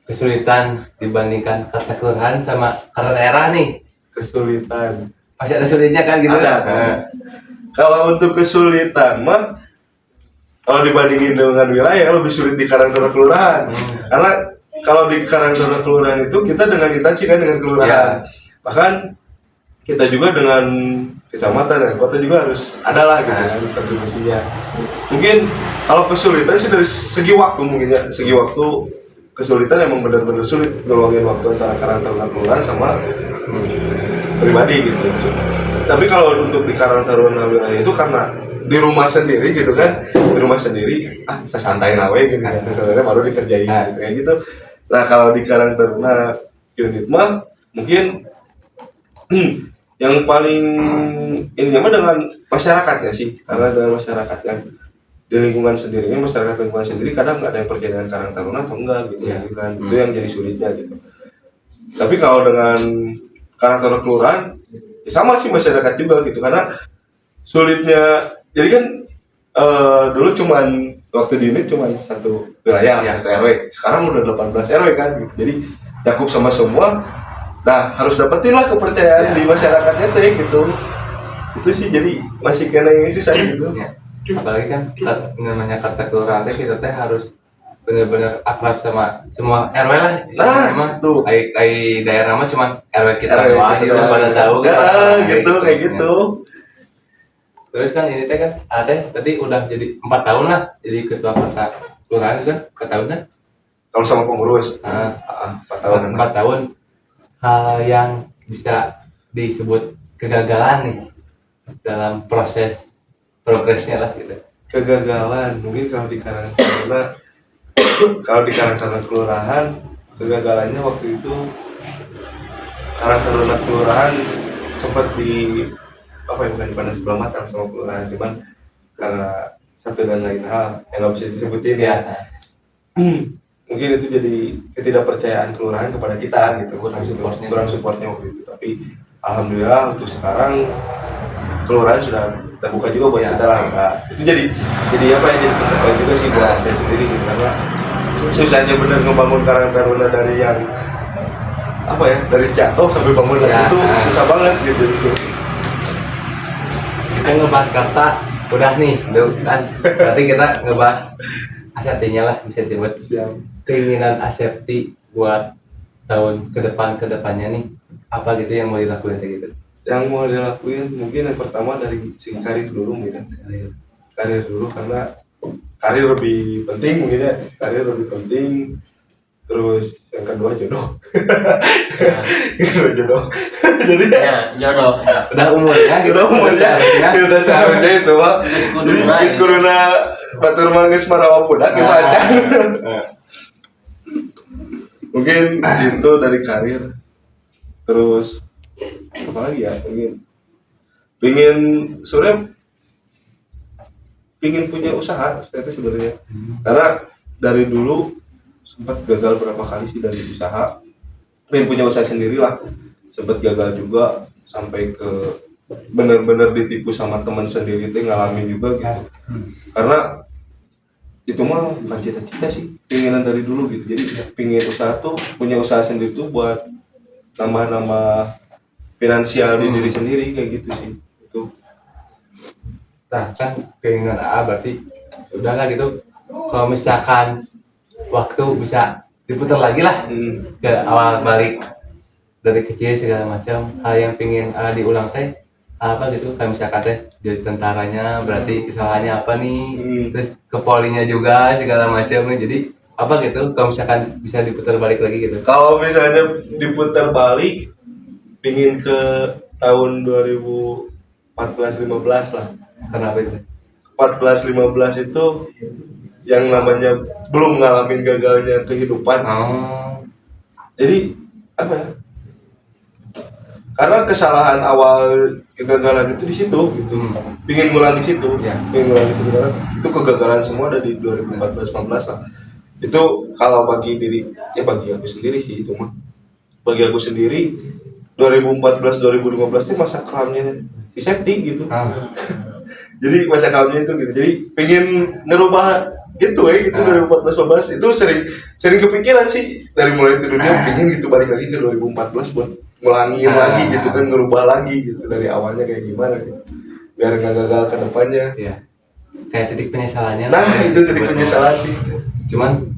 kesulitan dibandingkan Karta Kelurahan sama Karta Daerah nih, Kesulitan masih ada sulitnya kan gitu. ada. Kalau untuk kesulitan mah, kalau dibandingin dengan wilayah lebih sulit di Karang Taruna Kelurahan. Karena kalau di Karang Taruna Kelurahan itu kita dengan instansi kan dengan kelurahan. Bahkan kita juga dengan kecamatan dan kota juga harus ada lah gitu kan kontribusinya. Mungkin kalau kesulitan sih dari segi waktu, mungkin ya segi waktu kesulitan emang benar-benar sulit ngeluangin waktu antara Karang Taruna Kelurahan sama pribadi gitu. Tapi kalau untuk di Karang Taruna wilayah itu karena di rumah sendiri gitu kan, di rumah sendiri saya santai nawe gitu, sebenarnya baru dikerjain gitu kayak gitu. Nah kalau di Karang Taruna unit mah mungkin yang paling ininya mah dengan masyarakatnya sih, karena dengan masyarakat yang di lingkungan sendirinya, masyarakat lingkungan sendiri kadang nggak ada yang percaya dengan Karang Taruna atau enggak gitu ya kan. Itu yang jadi sulitnya gitu. Tapi kalau dengan Karang Taruna Kelurahan ya sama sih masyarakat juga gitu, karena sulitnya jadi kan dulu cuman waktu di unit cuman satu wilayah ya, satu RW. Sekarang udah 18 RW kan gitu. Jadi cakup sama semua. Nah, harus dapetin lah kepercayaan di masyarakatnya teh gitu. Itu sih jadi masih kena yang susah gitu. Ya. Apalagi kan namanya Karta Kelurahan teh kita teh harus benar-benar akrab sama semua RW lah. Nah, emang tuh. Ai daerah mah cuman RW kita RW doang kita gitu doang. pada tahu Ya, kan. gitu kayak gitu. Terus kan ini teh kan berarti udah jadi 4 tahun lah jadi ketua Karta Kelurahan kan 4 tahun kan? Kalau sama pengurus 4 tahun. 4 tahun. Hal yang bisa disebut kegagalan nih dalam proses progresnya lah gitu. Kegagalan mungkin kalau di Karang Taruna kalau di Karang Taruna Kelurahan kegagalannya waktu itu Karang Taruna Kelurahan sempat di apa ya, bukan dipandang sebelah mata sama kelurahan, cuman karena satu dan lain hal yang nggak bisa disebutin ya. Mungkin itu jadi ketidakpercayaan kelurahan kepada kita gitu, kurang supportnya waktu itu. Tapi alhamdulillah untuk sekarang kelurahan sudah terbuka juga buat kita lah. Nah, itu jadi apa ya, jadi pencapaian juga sih buat saya sendiri gitu, karena susahnya bener ngebangun Karang Taruna dari yang apa ya, dari jatuh sampai bangun lagi itu susah banget gitu. Kita ngebahas Karta udah nih, kan berarti kita ngebahas Aseptinya lah, bisa disebut keinginan Asepti buat tahun kedepannya nih apa gitu yang mau dilakuin kayak gitu. yang mau dilakuin mungkin yang pertama dari segi karir dulu mungkin ya. Karir dulu karena karir lebih penting mungkin ya, karir lebih penting. Terus yang kedua jodoh. Yang kedua jodoh. Jadi Ya, jodoh. Udah umurnya gitu. udah umurnya ya udah seharusnya itu mah. Geus kuduna, Geus kuduna batur mah geus marawa budak ya macan. Mungkin itu dari karir. Terus apa lagi ya? Pingin sebenarnya pingin punya usaha saya itu sebenarnya. Karena dari dulu sempat gagal berapa kali sih dari usaha. Pengen punya usaha sendiri lah. Sempat gagal juga sampai ke benar-benar ditipu sama teman sendiri itu ngalamin juga gitu. Karena itu mah bukan cita-cita sih, keinginan dari dulu gitu. Jadi pingin usaha tuh punya usaha sendiri tuh buat nambah-nambah finansial di diri sendiri kayak gitu sih. Itu. Nah kan keinginan AA berarti udahlah gitu. Kalau misalkan waktu bisa diputar lagi lah ke awal balik dari kecil segala macam, hal yang pingin diulang teh apa gitu, kayak misalkan teh jadi tentaranya berarti kesalahannya apa nih, terus ke polinya juga segala macam nih, jadi apa gitu kalau misalkan bisa diputar balik lagi gitu. Kalau misalnya diputar balik, pingin ke tahun 2014-15 lah. Kenapa itu? 14-15 itu yang namanya belum ngalamin gagalnya kehidupan. Jadi apa ya? Karena kesalahan awal kegagalan itu di situ gitu. Pingin ngulang di situ. Pingin ngulang di situ karena itu kegagalan semua ada di 2014-15 lah. Itu kalau bagi diri ya bagi aku sendiri sih itu mah. Bagi aku sendiri 2014-2015 itu masa kelamnya si Septi gitu. Jadi masa kelamnya itu gitu. Jadi pengen ngerubah itu gitu 2014-15 itu sering kepikiran sih dari mulai itu dunia pengen gitu balik lagi ke 2014 buat ngulangin lagi gitu kan, ngerubah lagi gitu dari awalnya kayak gimana gitu biar nggak gagal ke depannya ya. Kayak titik penyesalannya nah itu titik penyesalan sih. Cuman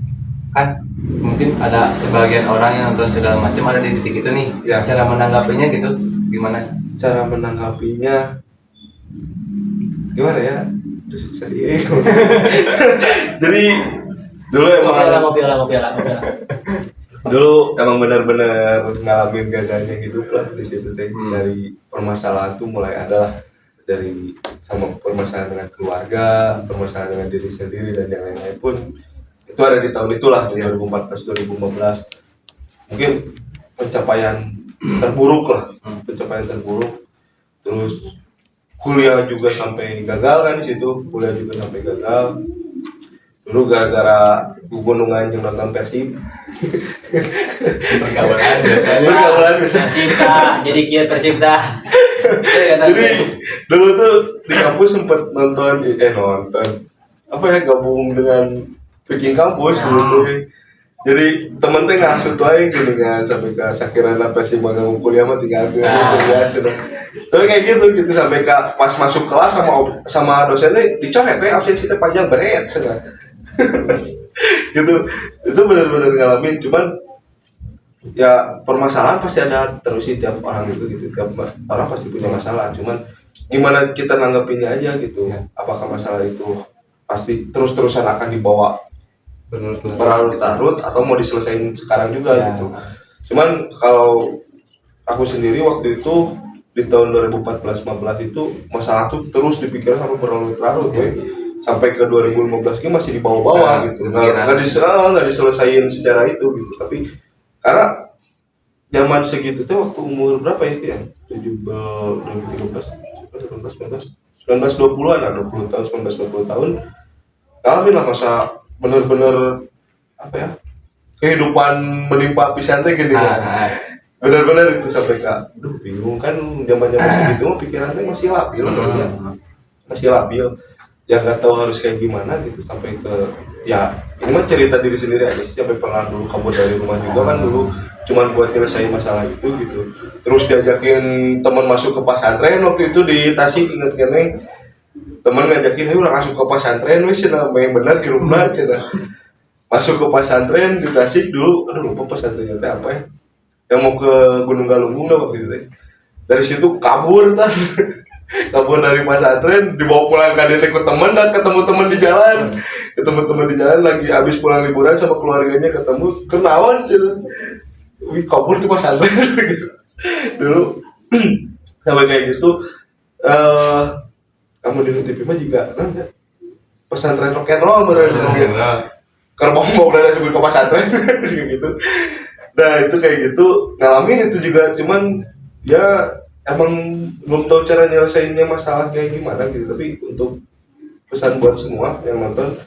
kan mungkin ada sebagian orang yang nonton segala macam ada di titik itu nih Ya. cara menanggapinya gitu gimana? Cara menanggapinya gimana ya, terus sedih. Jadi dulu emang Ngopi lah. dulu emang benar-benar ngalamin gagalnya hidup lah di situ teh. Dari permasalahan tuh mulai ada lah, dari sama permasalahan dengan keluarga, permasalahan dengan diri sendiri dan yang lain-lain pun itu ada di tahun itulah di 2014-2015. Mungkin pencapaian terburuk lah, pencapaian terburuk. Terus kuliah juga sampai gagal kan di situ, kuliah juga sampai gagal. Dulu gara-gara gunungan yang nonton Persib. Pergaulan bisa. Persibta, jadi kieu Persibta. Jadi dulu tuh di kampus sempet nonton apa ya, gabung dengan Viking kampus dulu tuh. Jadi temen teh ngasut wae gini kan sampai ke sakirana Persib mau kuliah mah tinggal kuliah sudah. Tapi kayak gitu sampai ke pas masuk kelas sama dosennya dicoret absensi teh panjang beret cenah. Gitu. Itu benar-benar ngalamin, cuman ya permasalahan pasti ada terus sih tiap orang gitu. Tiap orang pasti punya masalah, cuman gimana kita nanggepinnya aja gitu. Apakah masalah itu pasti terus-terusan akan dibawa berlarut-larut atau mau diselesain sekarang juga gitu. Cuman kalau aku sendiri waktu itu di tahun 2014-15 itu masalah tuh terus dipikirkan sampai berlarut-larut sampai ke 2015 masih di bawah-bawah gitu. Nggak diselesain secara itu gitu. Tapi karena zaman segitu tuh waktu umur berapa ya itu ya? 19-20an lah, 20 tahun, 19-20 tahun. Ngalamin lah masa bener-bener apa ya? Kehidupan menimpa pisan teh gini kan. Bener-bener itu sampai bingung kan zaman-zaman segitu mah pikirannya masih labil masih labil. Ya nggak tahu harus kayak gimana gitu sampai ke ya ini mah cerita diri sendiri aja sih, sampai pernah dulu kabur dari rumah juga kan dulu cuman buat nyelesain masalah itu gitu. Terus diajakin teman masuk ke pesantren waktu itu di Tasik, inget kene teman ngajakin ayo orang masuk ke pesantren wis cenah yang bener di rumah cenah. Masuk ke pesantren di Tasik dulu, aduh lupa pesantrennya teh apa ya, yang mau ke Gunung Galunggung lah waktu itu teh. Dari situ kabur kan. Kabur dari pesantren, dibawa pulang ke DT ke teman dan ketemu teman di jalan. Ketemu teman di jalan lagi habis pulang liburan sama keluarganya, ketemu kenalan sih. Wih, kabur tuh pesantren gitu. Dulu sampai kayak gitu. Kamu di TV mah juga kan ya? Pesantren rock and roll bener sih. Karena mau udah sebut ke pesantren gitu. Nah itu kayak gitu, ngalamin itu juga, cuman ya emang belum tahu cara nyelesainnya masalah kayak gimana gitu. Tapi untuk pesan buat semua yang nonton,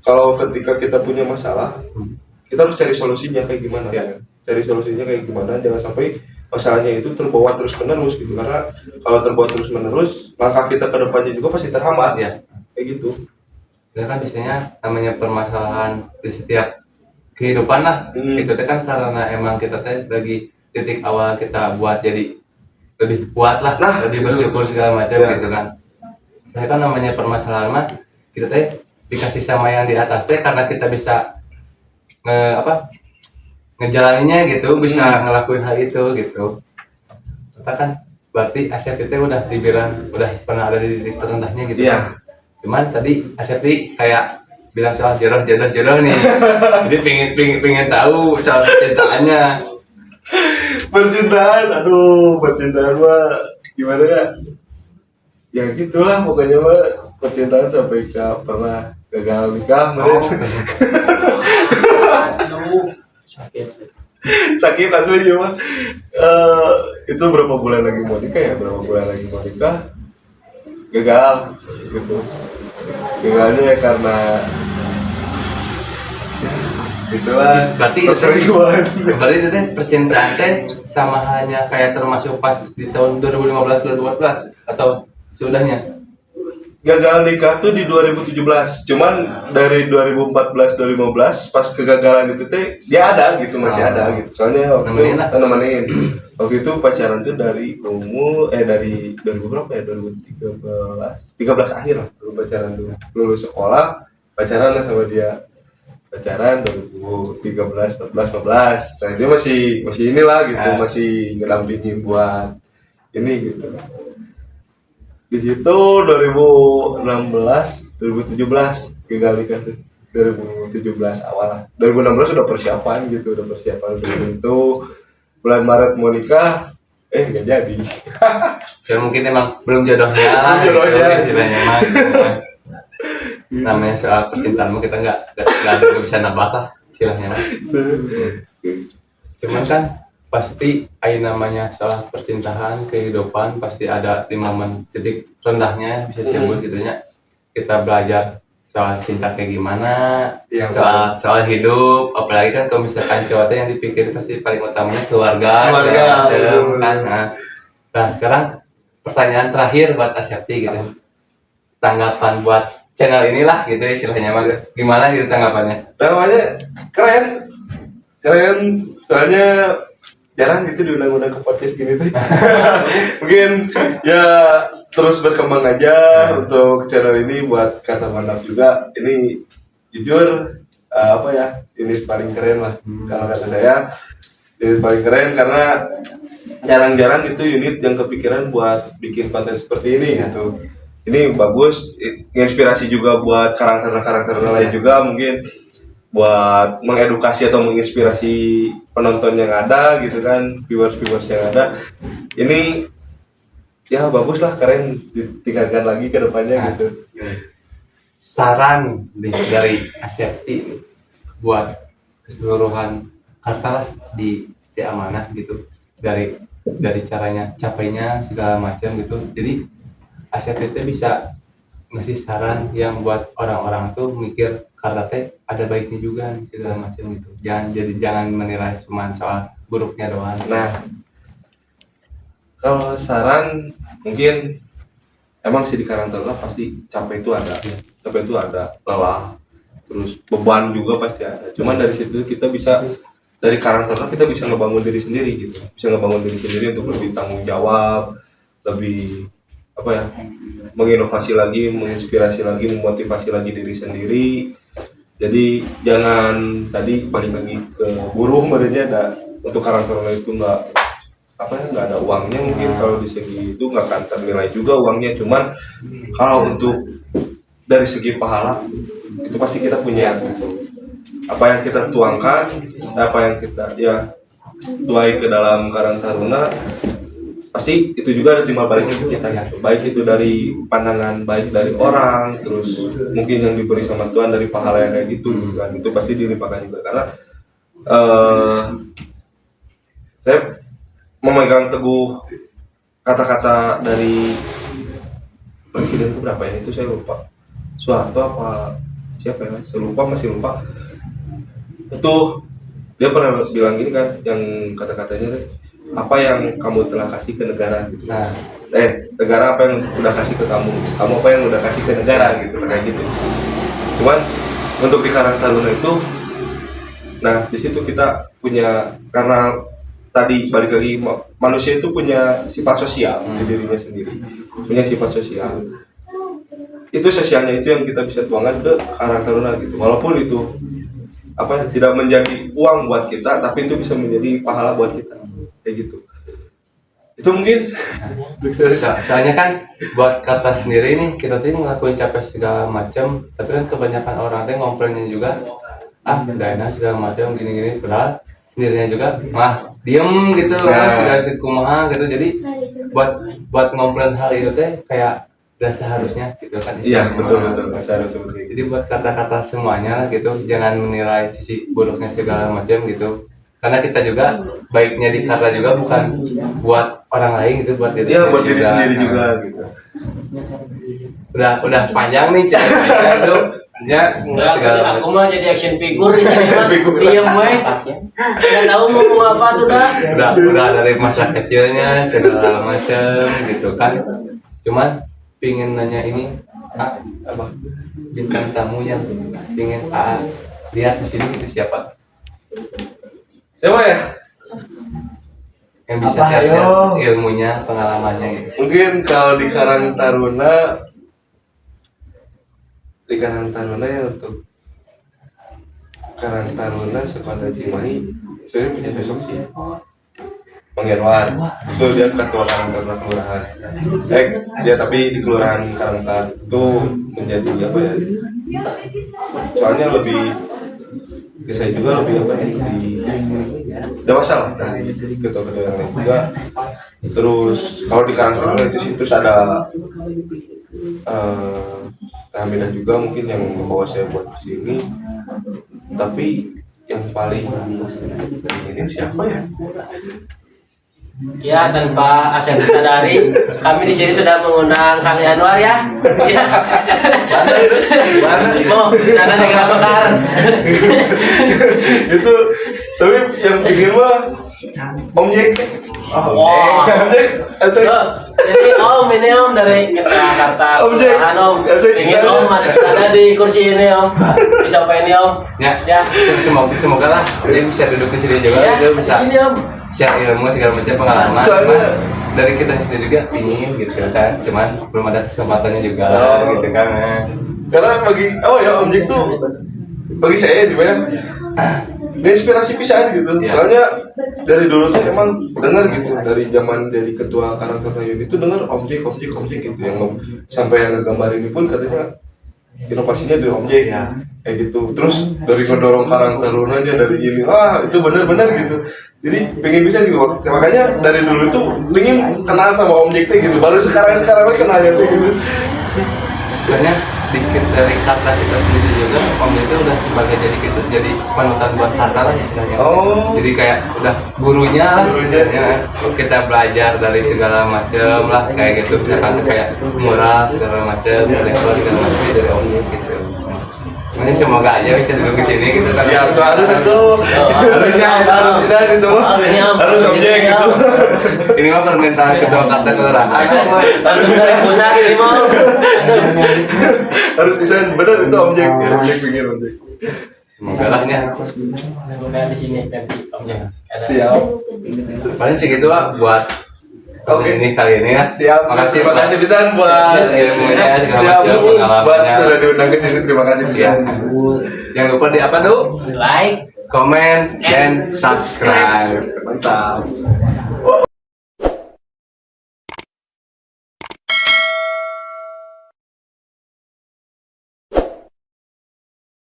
kalau ketika kita punya masalah, kita harus cari solusinya kayak gimana ya. Cari solusinya kayak gimana, jangan sampai masalahnya itu terbawa terus menerus gitu. Karena kalau terbawa terus menerus, langkah kita ke depannya juga pasti terhambat ya. Kayak gitu. Ya kan biasanya namanya permasalahan di setiap kehidupan lah. Itu teh kan karena emang kita teh lagi titik awal kita buat jadi lebih kuat lah, lebih bersyukur segala macam gitu kan. Saya kan namanya permasalahan mah kita teh dikasih sama yang di atas teh karena kita bisa ngejalaninnya gitu, bisa ngelakuin hal itu gitu. Kita kan berarti Asep itu udah dibilang udah pernah ada di titik terendahnya gitu. Iya. Cuman tadi Asep kayak bilang soal jodoh nih. Jadi pengen tahu soal cintaannya. Percintaan mah gimana ya? Ya gitulah pokoknya mah, percintaan sampai ke pernah gagal nikah sakit asli ya mah. Itu berapa bulan lagi mau nikah gagal gitu. Gagalnya ya karena itulah berarti itu teh percintaan teh sama hanya kayak termasuk pas di tahun 2015-2014 atau sudahnya? Gagal nikah tuh di 2017, cuman dari 2014-2015 pas kegagalan itu teh dia ada gitu, masih ada gitu. Soalnya waktu itu nemenin. Waktu itu pacaran tuh dari dari 2000 berapa ya? 2013 akhir lah dulu pacaran tuh. Lulus sekolah pacaran lah sama dia. Pacaran 2013, 14, 15. Nah, dia masih inilah gitu, masih ngedampingin buat ini gitu. Di situ 2016, 2017 gagal nikah tuh. 2017 awal lah. 2016 udah persiapan itu. Bulan Maret mau nikah, nggak jadi. Ya mungkin emang belum jodohnya. Istilahnya mah. Namanya soal percintaanmu kita nggak bisa nebak lah istilahnya mah. Cuman kan pasti namanya soal percintaan, kehidupan pasti ada di momen titik rendahnya bisa disebut gitunya. Kita belajar soal cinta kayak gimana, soal hidup, apalagi kan kalau misalkan cowoknya yang dipikir pasti paling utamanya keluarga kan. Nah sekarang pertanyaan terakhir buat Asyafti gitu, tanggapan buat channel inilah gitu istilahnya mah, gimana gitu tanggapannya? Keren, soalnya jarang gitu diundang-undang ke podcast gini tuh. Mungkin ya terus berkembang aja untuk channel ini. Buat kata Mandap juga, ini jujur ini paling keren lah. Kalau kata saya ini paling keren karena jarang-jarang itu unit yang kepikiran buat bikin konten seperti ini gitu. Ini bagus, inspirasi juga buat karakter-karakter lain juga, mungkin buat mengedukasi atau menginspirasi penonton yang ada gitu kan, viewers yang ada. Ini ya bagus lah, keren, ditingkatkan lagi ke depannya gitu. Saran dari Asyafti buat keseluruhan karta lah di Setia Amanah gitu, dari caranya capainya segala macam gitu. Jadi Asyafti bisa ngasih saran yang buat orang-orang tuh mikir karena teh ada baiknya juga nih, segala macam gitu. Jangan menilai cuma soal buruknya doang. Nah, kalau saran mungkin emang sih di karantina pasti capek itu ada, lelah, terus beban juga pasti ada. Cuman dari situ kita bisa, dari karantina kita bisa ngebangun diri sendiri gitu, untuk lebih tanggung jawab, lebih menginovasi lagi, menginspirasi lagi, memotivasi lagi diri sendiri. Jadi jangan tadi balik lagi ke buruh, sebenarnya untuk karakter itu nggak apa ya, nggak ada uangnya mungkin kalau di segi itu nggak akan ternilai juga uangnya. Cuman kalau untuk dari segi pahala itu pasti kita punya apa yang kita tuangkan, apa yang kita ya tuai ke dalam Karang Taruna, pasti itu juga ada timbal baliknya ke kita gitu. Baik itu dari pandangan baik dari orang, terus mungkin yang diberi sama Tuhan dari pahala yang kayak gitu kan, itu pasti dilimpahkan juga. Karena saya memegang teguh kata-kata dari presiden itu berapa ya, itu saya lupa, Soeharto apa siapa ya, saya lupa, masih lupa. Itu dia pernah bilang gini kan, yang kata-katanya apa yang kamu telah kasih ke negara gitu. Nah, Negara apa yang udah kasih ke kamu apa yang udah kasih ke negara gitu, kayak gitu. Cuman untuk di Karang Taruna itu, nah di situ kita punya, karena tadi balik lagi manusia itu punya sifat sosial di dirinya sendiri, punya sifat sosial. Itu sosialnya itu yang kita bisa tuangkan ke Karang Taruna gitu. Walaupun itu apa ya, tidak menjadi uang buat kita, tapi itu bisa menjadi pahala buat kita, kayak gitu. Itu mungkin soalnya kan buat kata sendiri nih, kita tuh ngelakuin capek segala macam, tapi kan kebanyakan orang tuh ngomplainnya juga gak enak segala macam gini-gini, padahal sendirinya juga diem gitu segala kumaha gitu. Jadi buat ngomplain hal itu teh kayak udah seharusnya gitu kan. Iya, betul seharusnya betul. Jadi buat kata-kata semuanya lah gitu, jangan menilai sisi buruknya segala macam gitu. Karena kita juga baiknya di Karta juga bukan buat orang lain gitu, buat diri sendiri. Buat diri sendiri juga gitu. Udah panjang nih ceritanya tuh. Ya, Enggak, aku mah jadi action figure di sini mah. Diem weh. Enggak tahu mau ngomong apa tuh dah. Udah dari masa kecilnya segala macam gitu kan. Cuman pingin nanya ini, apa bintang tamu yang pingin lihat di sini itu siapa? Siapa ya? Yang bisa share ilmunya, pengalamannya gitu. Mungkin kalau di Karang Taruna ya, untuk Karang Taruna Sekota Cimahi saya punya sosok sih Bang Irwan. Itu dia ketua Karang Taruna kelurahan. Dia tapi di kelurahan Karang Taruna itu menjadi apa ya, soalnya lebih ke saya juga lebih apa ya, lebih dewasa lah dari ketua-ketua yang lain juga. Terus kalau di Karang Taruna itu situs ada Hamidah juga mungkin yang membawa saya buat kesini. Tapi yang paling ini siapa ya? Ya, tanpa Asep disadari, kami di sini sudah mengundang Kang Yanwar ya. Ya. Mau sana negara Mekar. Itu tapi yang bikin mah Om Jack. Wah. Om Jack. Jadi Om ini Om dari Jakarta. Om Jack. Om. Ingin Om ada di kursi ini Om. Bisa apa ini Om? Ya. Semoga lah dia bisa duduk di sini juga, Ya, dia bisa sini Om. share ilmu segala macam pengalaman. Soalnya dari kita sendiri juga ingin gitu kan, cuman belum ada kesempatannya juga gitu kan. Karena bagi Om Jack tuh bagi saya di mana inspirasi pisan gitu. Soalnya dari dulu tuh emang dengar gitu, dari zaman dari ketua Karang Taruna itu dengar Om Jack gitu, yang sampai yang gambar ini pun katanya inovasinya dari Om Jack ya, kayak gitu. Terus dari ngedorong Karang Taruna aja dari ini, itu benar-benar gitu. Jadi pengen bisa juga, makanya dari dulu tuh pengen kenal sama Om Jack gitu. Baru sekarang kenalnya tuh gitu. Soalnya dikit dari kata kita sendiri juga, Om itu udah sebagai jadi panutan buat kata lah istilahnya. Jadi kayak udah gurunya lah. Ya, kita belajar dari segala macam lah kayak gitu, misalkan kayak mural segala macam, dekor segala macam dari Om gitu. Ini semoga aja bisa duduk di sini gitu kan. Ya, harus bisa gitu loh. Harus Om Jack gitu. Ini mah permintaan ketua kata kelurahan. Langsung dari pusat ini mau. Harus bisa, benar itu Om Jack. Om Jack pikir Om Jack. Semoga lah ya. Semoga di sini nanti Om Jack. Siap. Paling segitu lah buat ini kali ini ya. Siap. Makasih pisan buat ilmunya, siap buat pengalamannya. sudah diundang ke sini. Terima kasih pisan. Jangan lupa di apa, Du? Like, Comment, and subscribe. Mantap.